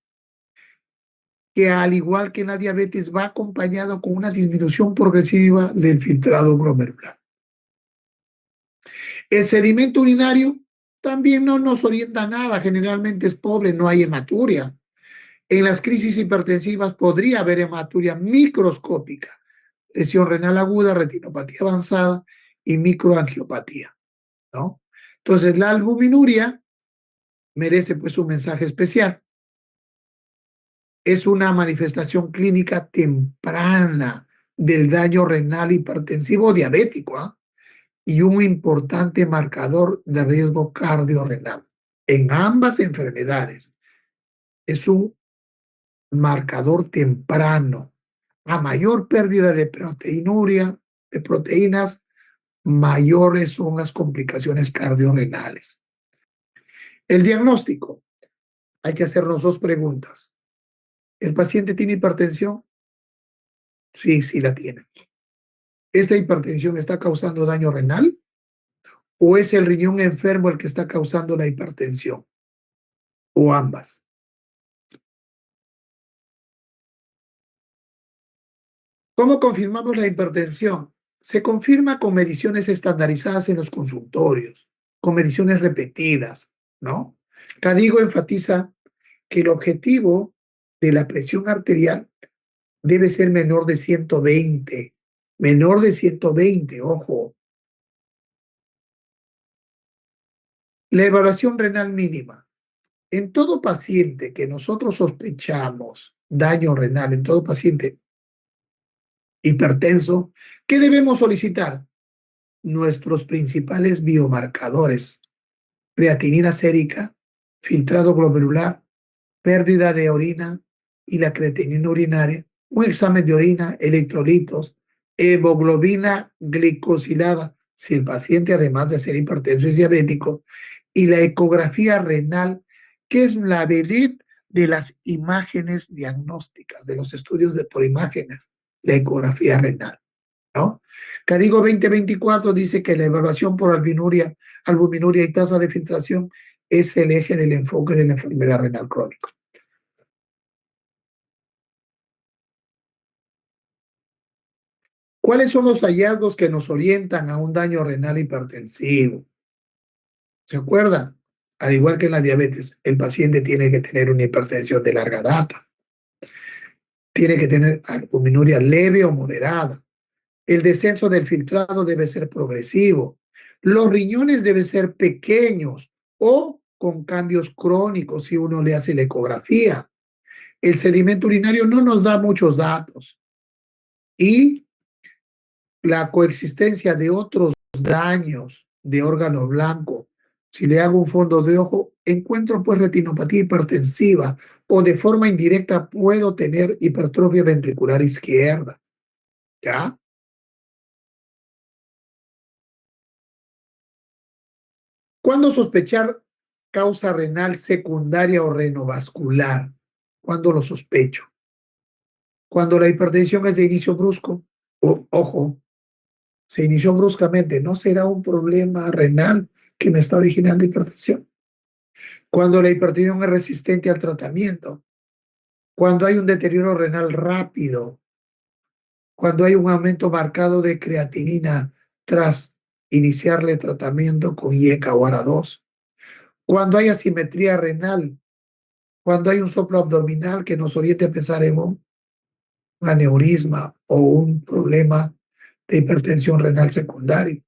A: que al igual que en la diabetes va acompañado con una disminución progresiva del filtrado glomerular. El sedimento urinario también no nos orienta a nada, generalmente es pobre, no hay hematuria. En las crisis hipertensivas podría haber hematuria microscópica, lesión renal aguda, retinopatía avanzada y microangiopatía, ¿no? Entonces, la albuminuria merece pues un mensaje especial. Es una manifestación clínica temprana del daño renal hipertensivo diabético, ¿eh? Y un importante marcador de riesgo cardiorrenal. En ambas enfermedades es un marcador temprano. A mayor pérdida de proteinuria, de proteínas, mayores son las complicaciones cardiorrenales. El diagnóstico. Hay que hacernos dos preguntas. ¿El paciente tiene hipertensión? Sí, sí la tiene. ¿Esta hipertensión está causando daño renal? ¿O es el riñón enfermo el que está causando la hipertensión? ¿O ambas? ¿Cómo confirmamos la hipertensión? Se confirma con mediciones estandarizadas en los consultorios, con mediciones repetidas, ¿no? Cadigo enfatiza que el objetivo de la presión arterial debe ser menor de 120. Menor de 120, ojo. La evaluación renal mínima. En todo paciente que nosotros sospechamos daño renal, en todo paciente hipertenso, ¿qué debemos solicitar? Nuestros principales biomarcadores: creatinina sérica, filtrado glomerular, pérdida de orina y la creatinina urinaria, un examen de orina, electrolitos, hemoglobina glicosilada, si el paciente además de ser hipertenso es diabético, y la ecografía renal, que es la vedette de las imágenes diagnósticas, de los estudios por imágenes, la ecografía renal, ¿no? Cadigo 2024 dice que la evaluación por albuminuria y tasa de filtración es el eje del enfoque de la enfermedad renal crónica. ¿Cuáles son los hallazgos que nos orientan a un daño renal hipertensivo? ¿Se acuerdan? Al igual que en la diabetes, el paciente tiene que tener una hipertensión de larga data. Tiene que tener albuminuria leve o moderada. El descenso del filtrado debe ser progresivo. Los riñones deben ser pequeños o con cambios crónicos si uno le hace la ecografía. El sedimento urinario no nos da muchos datos. Y la coexistencia de otros daños de órgano blanco. Si le hago un fondo de ojo, encuentro pues retinopatía hipertensiva o de forma indirecta puedo tener hipertrofia ventricular izquierda. ¿Ya? ¿Cuándo sospechar causa renal secundaria o renovascular? ¿Cuándo lo sospecho? Cuando la hipertensión es de inicio brusco. Ojo, se inició bruscamente, ¿no será un problema renal que me está originando hipertensión? Cuando la hipertensión es resistente al tratamiento, cuando hay un deterioro renal rápido, cuando hay un aumento marcado de creatinina tras iniciarle tratamiento con IECA o ARA2, cuando hay asimetría renal, cuando hay un soplo abdominal que nos oriente a pensar en un aneurisma o un problema de hipertensión renal secundario,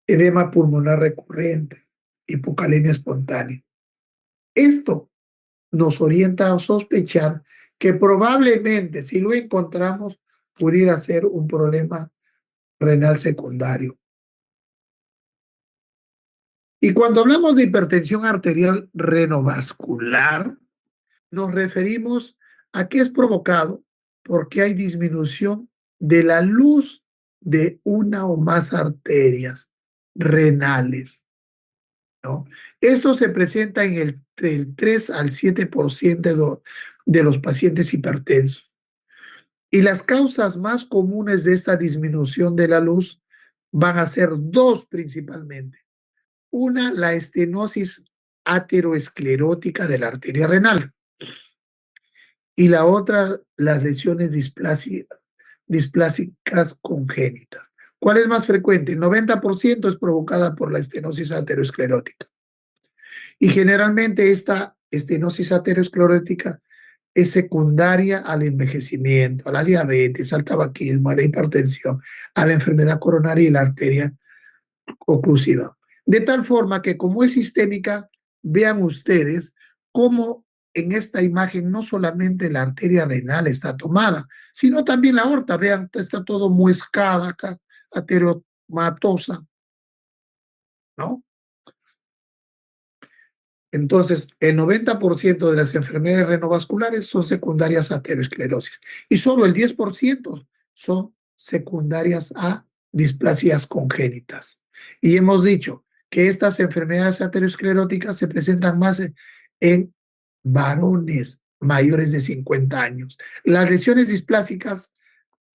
A: edema pulmonar recurrente, hipocalemia espontánea. Esto nos orienta a sospechar que probablemente, si lo encontramos, pudiera ser un problema renal secundario. Y cuando hablamos de hipertensión arterial renovascular, nos referimos a que es provocado porque hay disminución de la luz de una o más arterias renales, ¿no? Esto se presenta en el 3 al 7% de los pacientes hipertensos. Y las causas más comunes de esta disminución de la luz van a ser dos principalmente. Una, la estenosis ateroesclerótica de la arteria renal. Y la otra, las lesiones displásicas congénitas. ¿Cuál es más frecuente? El 90% es provocada por la estenosis ateroesclerótica. Y generalmente esta estenosis ateroesclerótica es secundaria al envejecimiento, a la diabetes, al tabaquismo, a la hipertensión, a la enfermedad coronaria y la arteria oclusiva. De tal forma que como es sistémica, vean ustedes cómo en esta imagen no solamente la arteria renal está tomada, sino también la aorta. Vean, está todo muescada acá, ateromatosa, ¿no? Entonces, el 90% de las enfermedades renovasculares son secundarias a aterosclerosis y solo el 10% son secundarias a displasias congénitas. Y hemos dicho que estas enfermedades ateroscleróticas se presentan más en varones mayores de 50 años. Las lesiones displásicas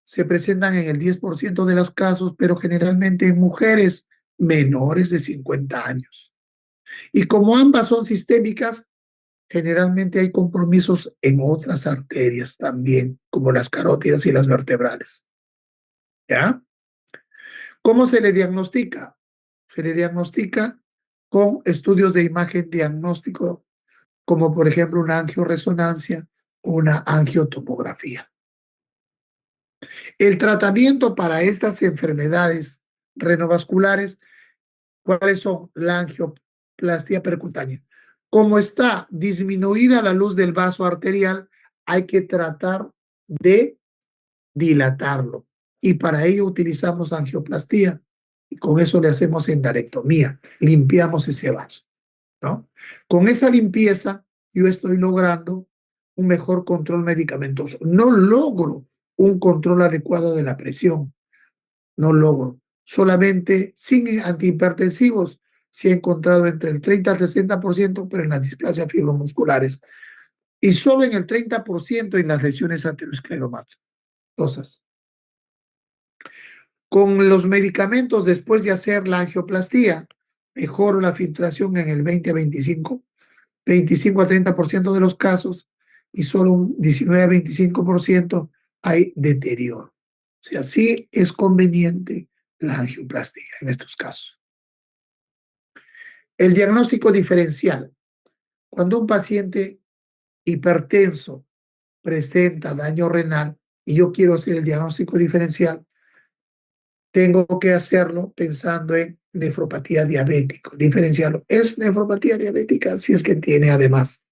A: se presentan en el 10% de los casos, pero generalmente en mujeres menores de 50 años. Y como ambas son sistémicas, generalmente hay compromisos en otras arterias también, como las carótidas y las vertebrales. ¿Ya? ¿Cómo se le diagnostica? Se le diagnostica con estudios de imagen diagnóstico, como por ejemplo una angioresonancia o una angiotomografía. El tratamiento para estas enfermedades renovasculares, ¿cuáles son? La angioplastia percutánea. Como está disminuida la luz del vaso arterial, hay que tratar de dilatarlo. Y para ello utilizamos angioplastía. Y con eso le hacemos endarectomía. Limpiamos ese vaso, ¿no? Con esa limpieza, yo estoy logrando un mejor control medicamentoso. No logro un control adecuado de la presión. No logro. Solamente sin antihipertensivos se ha encontrado entre el 30 al 60%, pero en las displasias fibromusculares, y solo en el 30% en las lesiones ateroscleromatosas. Con los medicamentos, después de hacer la angioplastía, mejora la filtración en el 25 a 30% de los casos, y solo un 19 a 25% hay deterioro. O sea, sí es conveniente la angioplastía en estos casos. El diagnóstico diferencial. Cuando un paciente hipertenso presenta daño renal y yo quiero hacer el diagnóstico diferencial, tengo que hacerlo pensando en nefropatía diabética, diferenciarlo. ¿Es nefropatía diabética? Si es que tiene además.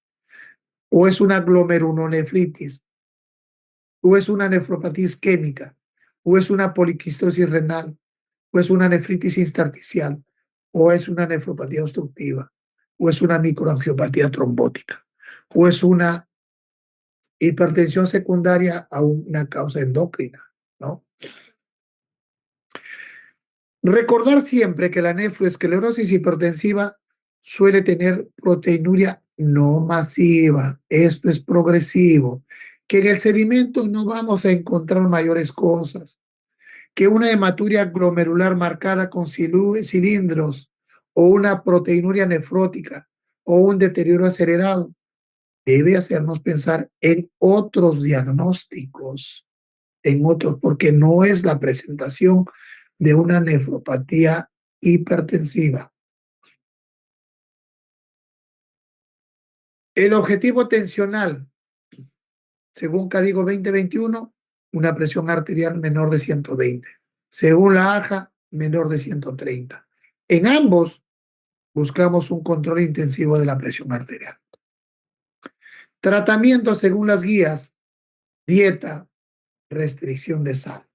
A: ¿O es una glomerulonefritis? ¿O es una nefropatía isquémica? ¿O es una poliquistosis renal? ¿O es una nefritis intersticial? ¿O es una nefropatía obstructiva? ¿O es una microangiopatía trombótica? ¿O es una hipertensión secundaria a una causa endocrina? ¿No? Recordar siempre que la nefroesclerosis hipertensiva suele tener proteinuria no masiva. Esto es progresivo. Que en el sedimento no vamos a encontrar mayores cosas. Que una hematuria glomerular marcada con cilindros o una proteinuria nefrótica o un deterioro acelerado debe hacernos pensar en otros diagnósticos, porque no es la presentación de una nefropatía hipertensiva. El objetivo tensional, según Código 2021, una presión arterial menor de 120. Según la AJA, menor de 130. En ambos, buscamos un control intensivo de la presión arterial. Tratamiento según las guías, dieta, restricción de sal.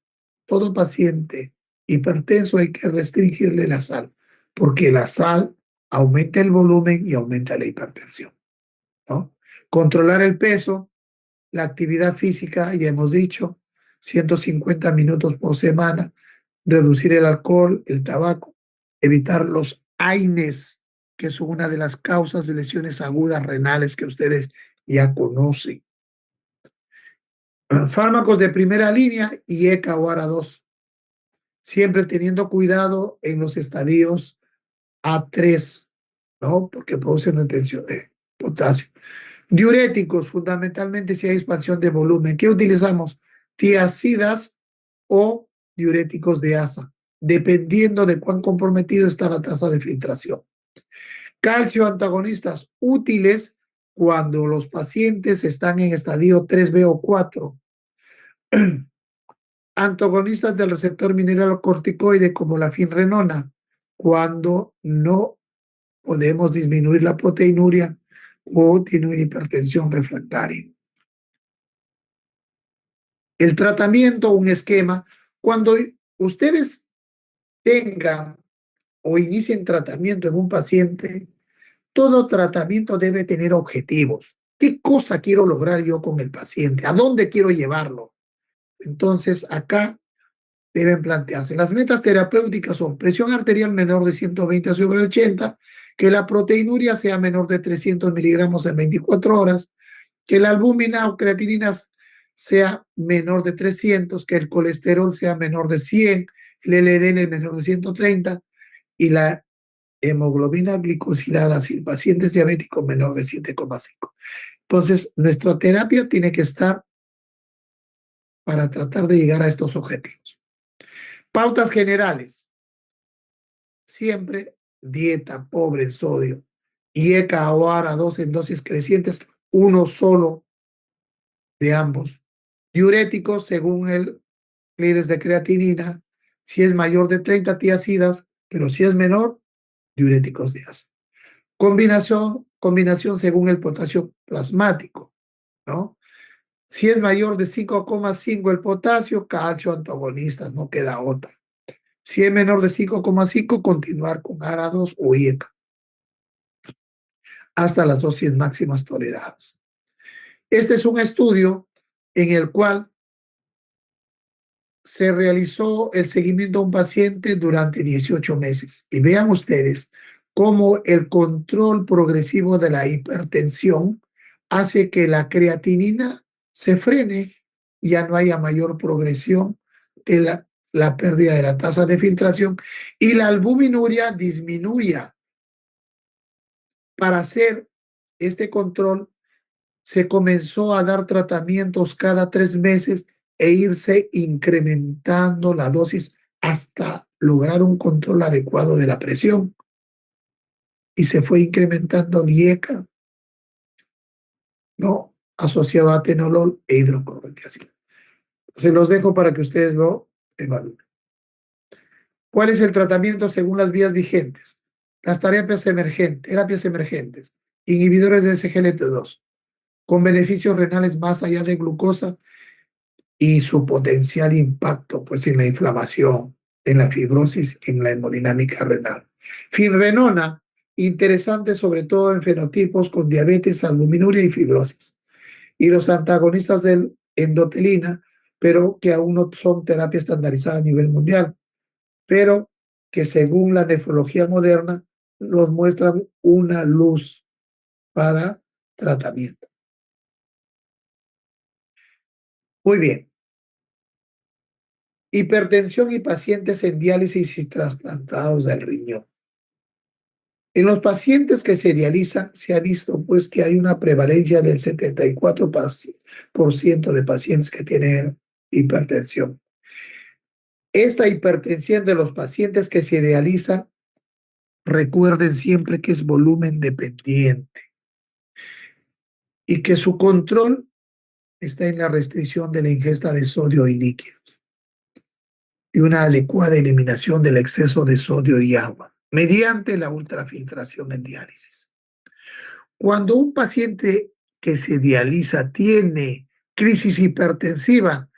A: Todo paciente hipertenso hay que restringirle la sal, porque la sal aumenta el volumen y aumenta la hipertensión, ¿no? Controlar el peso, la actividad física, ya hemos dicho, 150 minutos por semana, reducir el alcohol, el tabaco, evitar los AINES, que son una de las causas de lesiones agudas renales que ustedes ya conocen. Fármacos de primera línea y ECA o ARA2, siempre teniendo cuidado en los estadios A3, ¿no? Porque producen retención de potasio. Diuréticos, fundamentalmente si hay expansión de volumen. ¿Qué utilizamos? Tiazidas o diuréticos de asa, dependiendo de cuán comprometido está la tasa de filtración. Calcio antagonistas útiles cuando los pacientes están en estadio 3B o 4. Antagonistas del receptor mineralocorticoide como la finrenona, cuando no podemos disminuir la proteinuria o tiene una hipertensión refractaria. El tratamiento, un esquema, cuando ustedes tengan o inicien tratamiento en un paciente, todo tratamiento debe tener objetivos. ¿Qué cosa quiero lograr yo con el paciente? ¿A dónde quiero llevarlo? Entonces, acá deben plantearse. Las metas terapéuticas son presión arterial menor de 120 sobre 80, que la proteinuria sea menor de 300 miligramos en 24 horas, que la albúmina o creatinina sea menor de 300, que el colesterol sea menor de 100, el LDL menor de 130 y la hemoglobina glicosilada si el paciente es diabético menor de 7,5. Entonces, nuestra terapia tiene que estar para tratar de llegar a estos objetivos. Pautas generales. Siempre dieta pobre en sodio y ECA o ARA2 en dosis crecientes, uno solo de ambos. Diuréticos según el clearance de creatinina, si es mayor de 30 tiazidas, pero si es menor, diuréticos de asa. Combinación según el potasio plasmático, ¿no? Si es mayor de 5,5 el potasio, calcio antagonistas, no queda otra. Si es menor de 5,5, continuar con ARA2 o IECA hasta las dosis máximas toleradas. Este es un estudio en el cual se realizó el seguimiento a un paciente durante 18 meses. Y vean ustedes cómo el control progresivo de la hipertensión hace que la creatinina se frene y ya no haya mayor progresión de la pérdida de la tasa de filtración y la albuminuria disminuya. Para hacer este control se comenzó a dar tratamientos cada 3 meses e irse incrementando la dosis hasta lograr un control adecuado de la presión. Y se fue incrementando IECA, ¿no? Asociado a atenolol e hidroclorotiazida. Se los dejo para que ustedes lo evalúen. ¿Cuál es el tratamiento según las vías vigentes? Las terapias emergentes, inhibidores de SGLT2, con beneficios renales más allá de glucosa y su potencial impacto pues, en la inflamación, en la fibrosis, en la hemodinámica renal. Finrenona, interesante sobre todo en fenotipos con diabetes, albuminuria y fibrosis. Y los antagonistas del endotelina, pero que aún no son terapia estandarizada a nivel mundial, pero que según la nefrología moderna nos muestran una luz para tratamiento. Muy bien. Hipertensión y pacientes en diálisis y trasplantados del riñón. En los pacientes que se dializan se ha visto pues que hay una prevalencia del 74% de pacientes que tienen hipertensión. Esta hipertensión de los pacientes que se dializan, recuerden siempre que es volumen dependiente y que su control está en la restricción de la ingesta de sodio y líquidos y una adecuada eliminación del exceso de sodio y agua mediante la ultrafiltración en diálisis. Cuando un paciente que se dializa tiene crisis hipertensiva,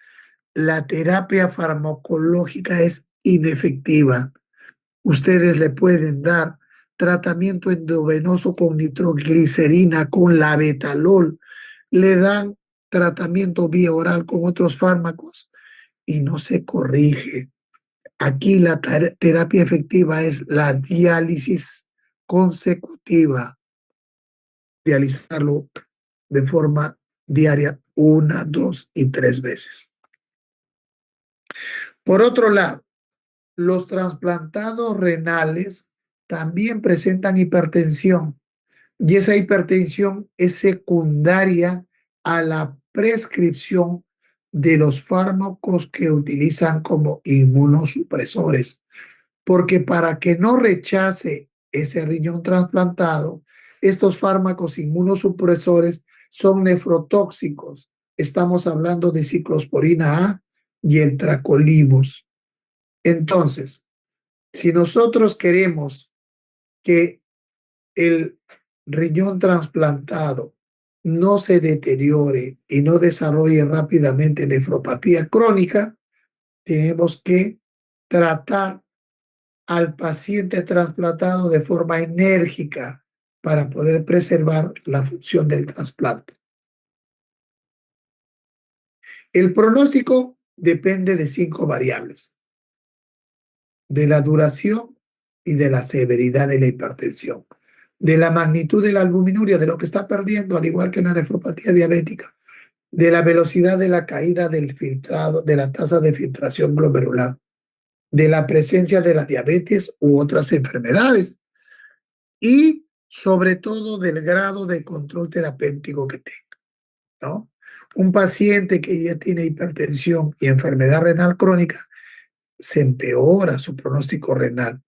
A: la terapia farmacológica es inefectiva. Ustedes le pueden dar tratamiento endovenoso con nitroglicerina, con labetalol, le dan tratamiento vía oral con otros fármacos y no se corrige. Aquí la terapia efectiva es la diálisis consecutiva, dializarlo de forma diaria 1, 2 y 3 veces. Por otro lado, los trasplantados renales también presentan hipertensión y esa hipertensión es secundaria a la prescripción de los fármacos que utilizan como inmunosupresores, porque para que no rechace ese riñón trasplantado, estos fármacos inmunosupresores son nefrotóxicos. Estamos hablando de ciclosporina A y el tacrolimus. Entonces, si nosotros queremos que el riñón trasplantado no se deteriore y no desarrolle rápidamente nefropatía crónica, tenemos que tratar al paciente trasplantado de forma enérgica para poder preservar la función del trasplante. El pronóstico depende de 5 variables: de la duración y de la severidad de la hipertensión, de la magnitud de la albuminuria, de lo que está perdiendo, al igual que en la nefropatía diabética, de la velocidad de la caída del filtrado, de la tasa de filtración glomerular, de la presencia de la diabetes u otras enfermedades y sobre todo del grado de control terapéutico que tenga, ¿no? Un paciente que ya tiene hipertensión y enfermedad renal crónica, se empeora su pronóstico renal,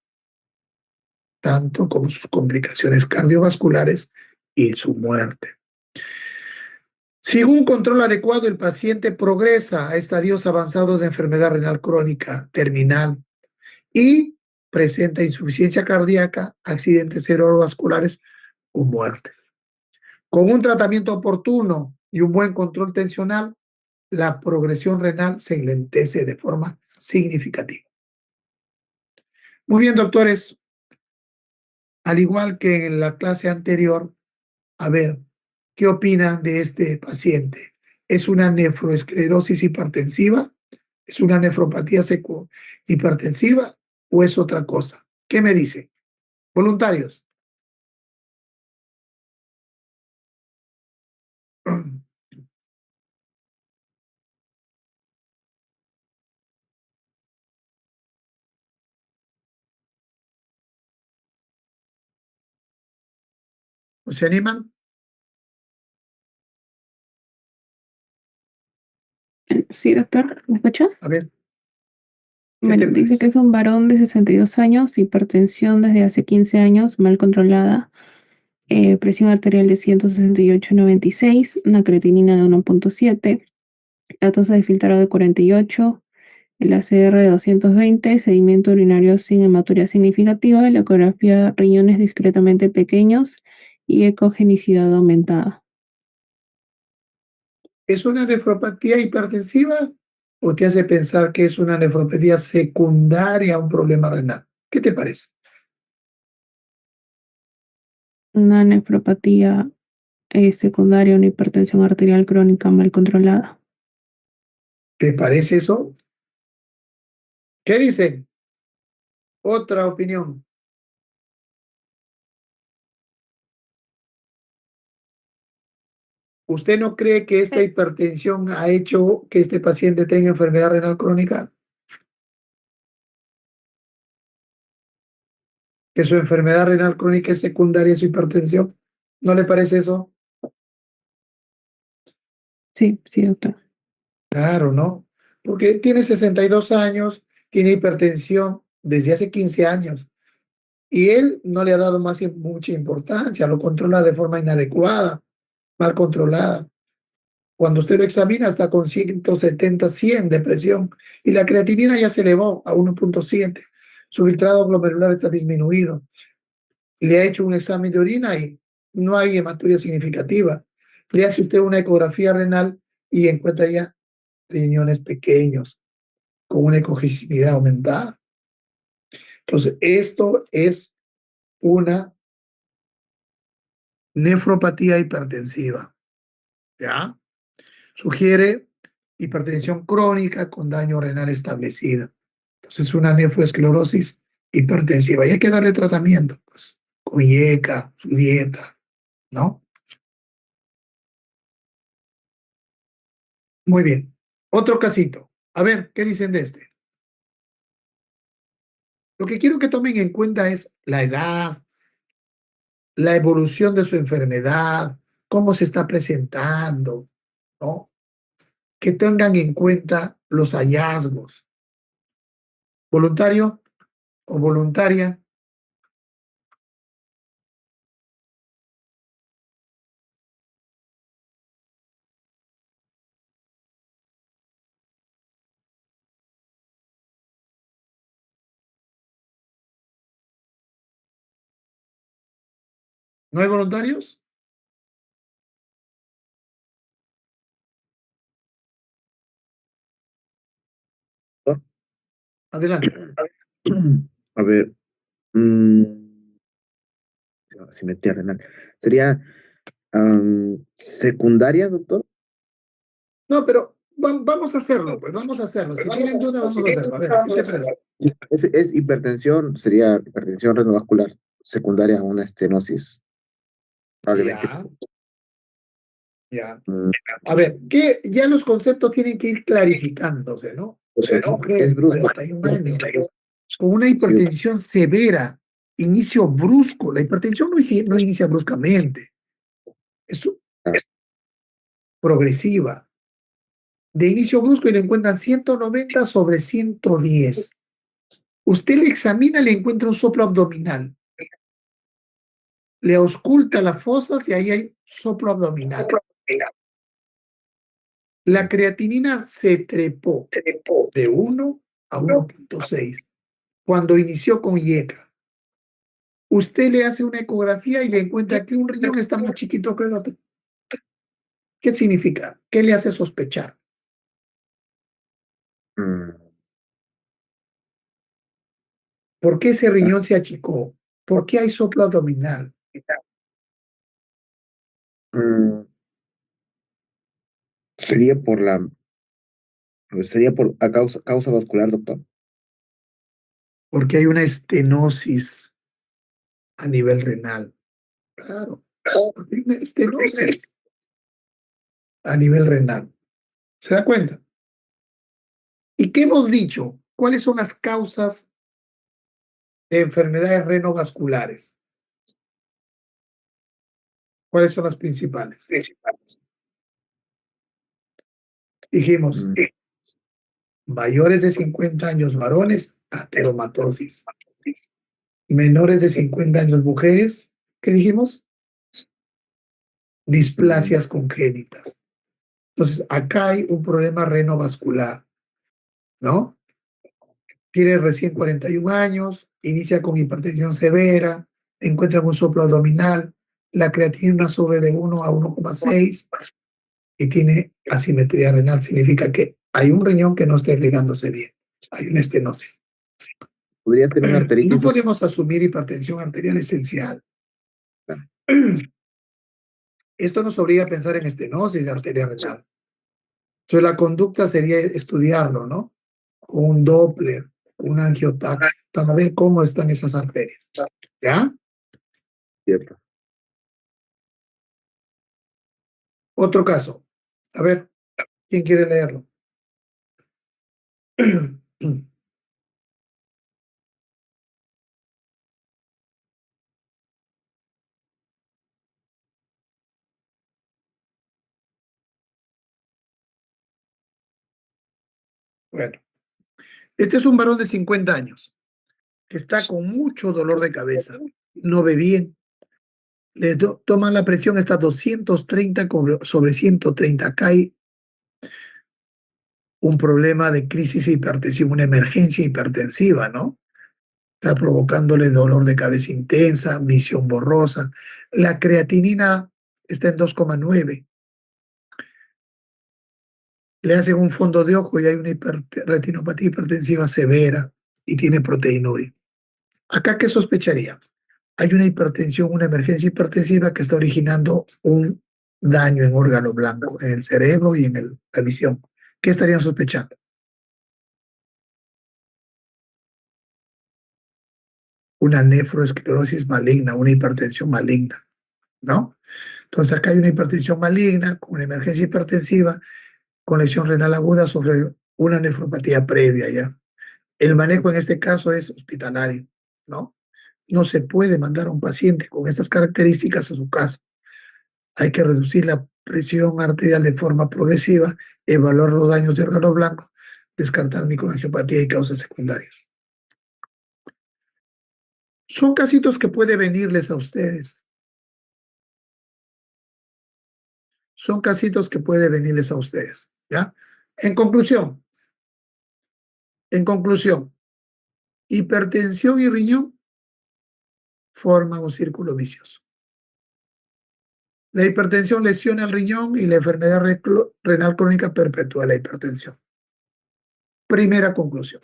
A: tanto como sus complicaciones cardiovasculares y su muerte. Sin un control adecuado, el paciente progresa a estadios avanzados de enfermedad renal crónica terminal y presenta insuficiencia cardíaca, accidentes cerebrovasculares o muerte. Con un tratamiento oportuno y un buen control tensional, la progresión renal se enlentece de forma significativa. Muy bien, doctores. Al igual que en la clase anterior, a ver, ¿qué opinan de este paciente? ¿Es una nefroesclerosis hipertensiva? ¿Es una nefropatía hipertensiva o es otra cosa? ¿Qué me dice? Voluntarios. ¿Se animan?
B: Sí, doctor, ¿me escucha?
A: A ver, ¿qué
B: Bueno,
A: te
B: dice
A: parece?
B: que es un varón de 62 años, hipertensión desde hace 15 años, mal controlada, presión arterial de 168/96, una creatinina de 1,7, la tasa de filtrado de 48, el ACR de 220, sedimento urinario sin hematuria significativa, la ecografía riñones discretamente pequeños y ecogenicidad aumentada.
A: ¿Es una nefropatía hipertensiva o te hace pensar que es una nefropatía secundaria a un problema renal? ¿Qué te parece?
B: Una nefropatía secundaria, una hipertensión arterial crónica mal controlada.
A: ¿Te parece eso? ¿Qué dicen? Otra opinión. ¿Usted no cree que esta hipertensión ha hecho que este paciente tenga enfermedad renal crónica? ¿Que su enfermedad renal crónica es secundaria a su hipertensión? ¿No le parece eso?
B: Sí, sí, doctor.
A: Claro, ¿no? Porque tiene 62 años, tiene hipertensión desde hace 15 años y él no le ha dado mucha importancia, lo controla de forma inadecuada, mal controlada. Cuando usted lo examina está con 170, 100 de presión y la creatinina ya se elevó a 1,7. Su filtrado glomerular está disminuido. Le ha hecho un examen de orina y no hay hematuria significativa. Le hace usted una ecografía renal y encuentra ya riñones pequeños con una ecogenicidad aumentada. Entonces, esto es una nefropatía hipertensiva, ¿ya? Sugiere hipertensión crónica con daño renal establecido. Entonces, una nefroesclerosis hipertensiva. Y hay que darle tratamiento, pues, con IECA, su dieta, ¿no? Muy bien. Otro casito. A ver, ¿qué dicen de este? Lo que quiero que tomen en cuenta es la edad, la evolución de su enfermedad, cómo se está presentando, ¿no? Que tengan en cuenta los hallazgos. ¿Voluntario o voluntaria? ¿No hay voluntarios? Adelante.
C: A ver, mm, simetría renal. ¿Sería secundaria, doctor?
A: No, pero vamos a hacerlo, pues vamos a hacerlo. Si tienen duda, vamos a hacerlo. A ver, ¿qué te parece?
C: Sí, es hipertensión, sería hipertensión renovascular secundaria a una estenosis, probablemente.
A: Ya, ya.
C: Mm,
A: A ver, que ya los conceptos tienen que ir clarificándose, ¿no?
C: es
A: Mujer,
C: brusco.
A: 41 años, con una
C: Sí,
A: hipertensión severa, inicio brusco. La hipertensión no inicia bruscamente, es progresiva. De inicio brusco y le encuentran 190/110. Usted le examina y le encuentra un soplo abdominal. Le ausculta las fosas y ahí hay soplo abdominal. La creatinina se trepó de 1 a 1,6 cuando inició con IECA. Usted le hace una ecografía y le encuentra que un riñón está más chiquito que el otro. ¿Qué significa? ¿Qué le hace sospechar?
C: mm,
A: ¿Por qué ese riñón se achicó? ¿Por qué hay soplo abdominal?
C: mm, sería por sería por a causa vascular, doctor.
A: Porque hay una estenosis. a nivel renal. Claro, porque hay una estenosis a nivel renal. ¿Se da cuenta? ¿Y qué hemos dicho? ¿Cuáles son las causas de enfermedades renovasculares? ¿Cuáles son las principales? Dijimos,
C: Mm,
A: mayores de 50 años varones, ateromatosis. Menores de 50 años mujeres, ¿qué dijimos?
C: mm,
A: Displasias congénitas. Entonces, acá hay un problema renovascular, ¿no? Tiene recién 41 años, inicia con hipertensión severa, encuentra un soplo abdominal, la creatinina sube de 1 a 1,6 y tiene asimetría renal. Significa que hay un riñón que no está irrigándose bien, hay una estenosis.
C: Podría ser una
A: No
C: arteritis.
A: podemos asumir hipertensión arterial esencial. Esto nos obliga a pensar en estenosis de arteria renal. Entonces, la conducta sería estudiarlo, ¿no? Con un Doppler, un angiotac, para ver cómo están esas arterias. ¿Ya?
C: Cierto.
A: Otro caso. A ver, ¿quién quiere leerlo? Bueno, este es un varón de 50 años que está con mucho dolor de cabeza. No ve bien. Toman la presión hasta 230 sobre 130. Acá hay un problema de crisis hipertensiva, una emergencia hipertensiva, ¿no? Está provocándole dolor de cabeza intensa, visión borrosa. La creatinina está en 2,9. Le hacen un fondo de ojo y hay una retinopatía hipertensiva severa y tiene proteinuria. ¿Acá qué sospecharía? Hay una hipertensión, una emergencia hipertensiva que está originando un daño en órgano blanco, en el cerebro y en la visión. ¿Qué estarían sospechando? Una nefroesclerosis maligna, una hipertensión maligna, ¿no? Entonces acá hay una hipertensión maligna con una emergencia hipertensiva, con lesión renal aguda sobre una nefropatía previa ya. El manejo en este caso es hospitalario, ¿no? No se puede mandar a un paciente con estas características a su casa. Hay que reducir la presión arterial de forma progresiva, evaluar los daños de órgano blanco, descartar microangiopatía y causas secundarias. Son casitos que puede venirles a ustedes. Son casitos que puede venirles a ustedes, ¿ya? En conclusión, hipertensión y riñón forman un círculo vicioso. La hipertensión lesiona el riñón y la enfermedad renal crónica perpetúa la hipertensión. Primera conclusión.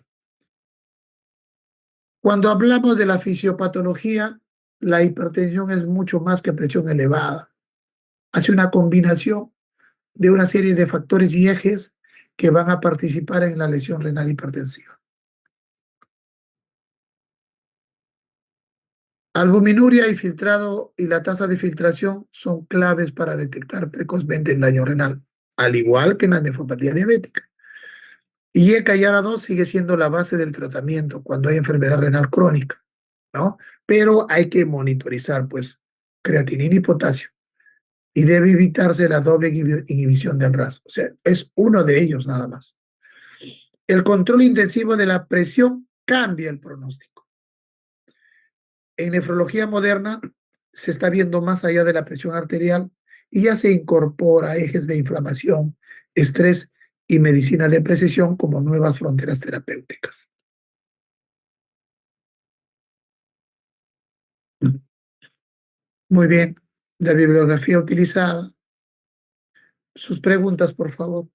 A: Cuando hablamos de la fisiopatología, la hipertensión es mucho más que presión elevada. Hace una combinación de una serie de factores y ejes que van a participar en la lesión renal hipertensiva. Albuminuria y filtrado y la tasa de filtración son claves para detectar precozmente el daño renal, al igual que en la nefropatía diabética. Y ECA y ARA2 sigue siendo la base del tratamiento cuando hay enfermedad renal crónica, ¿no? Pero hay que monitorizar, pues, creatinina y potasio. Y debe evitarse la doble inhibición del RAS. O sea, es uno de ellos nada más. El control intensivo de la presión cambia el pronóstico. En nefrología moderna se está viendo más allá de la presión arterial y ya se incorpora ejes de inflamación, estrés y medicina de precisión como nuevas fronteras terapéuticas. Muy bien, la bibliografía utilizada. Sus preguntas, por favor.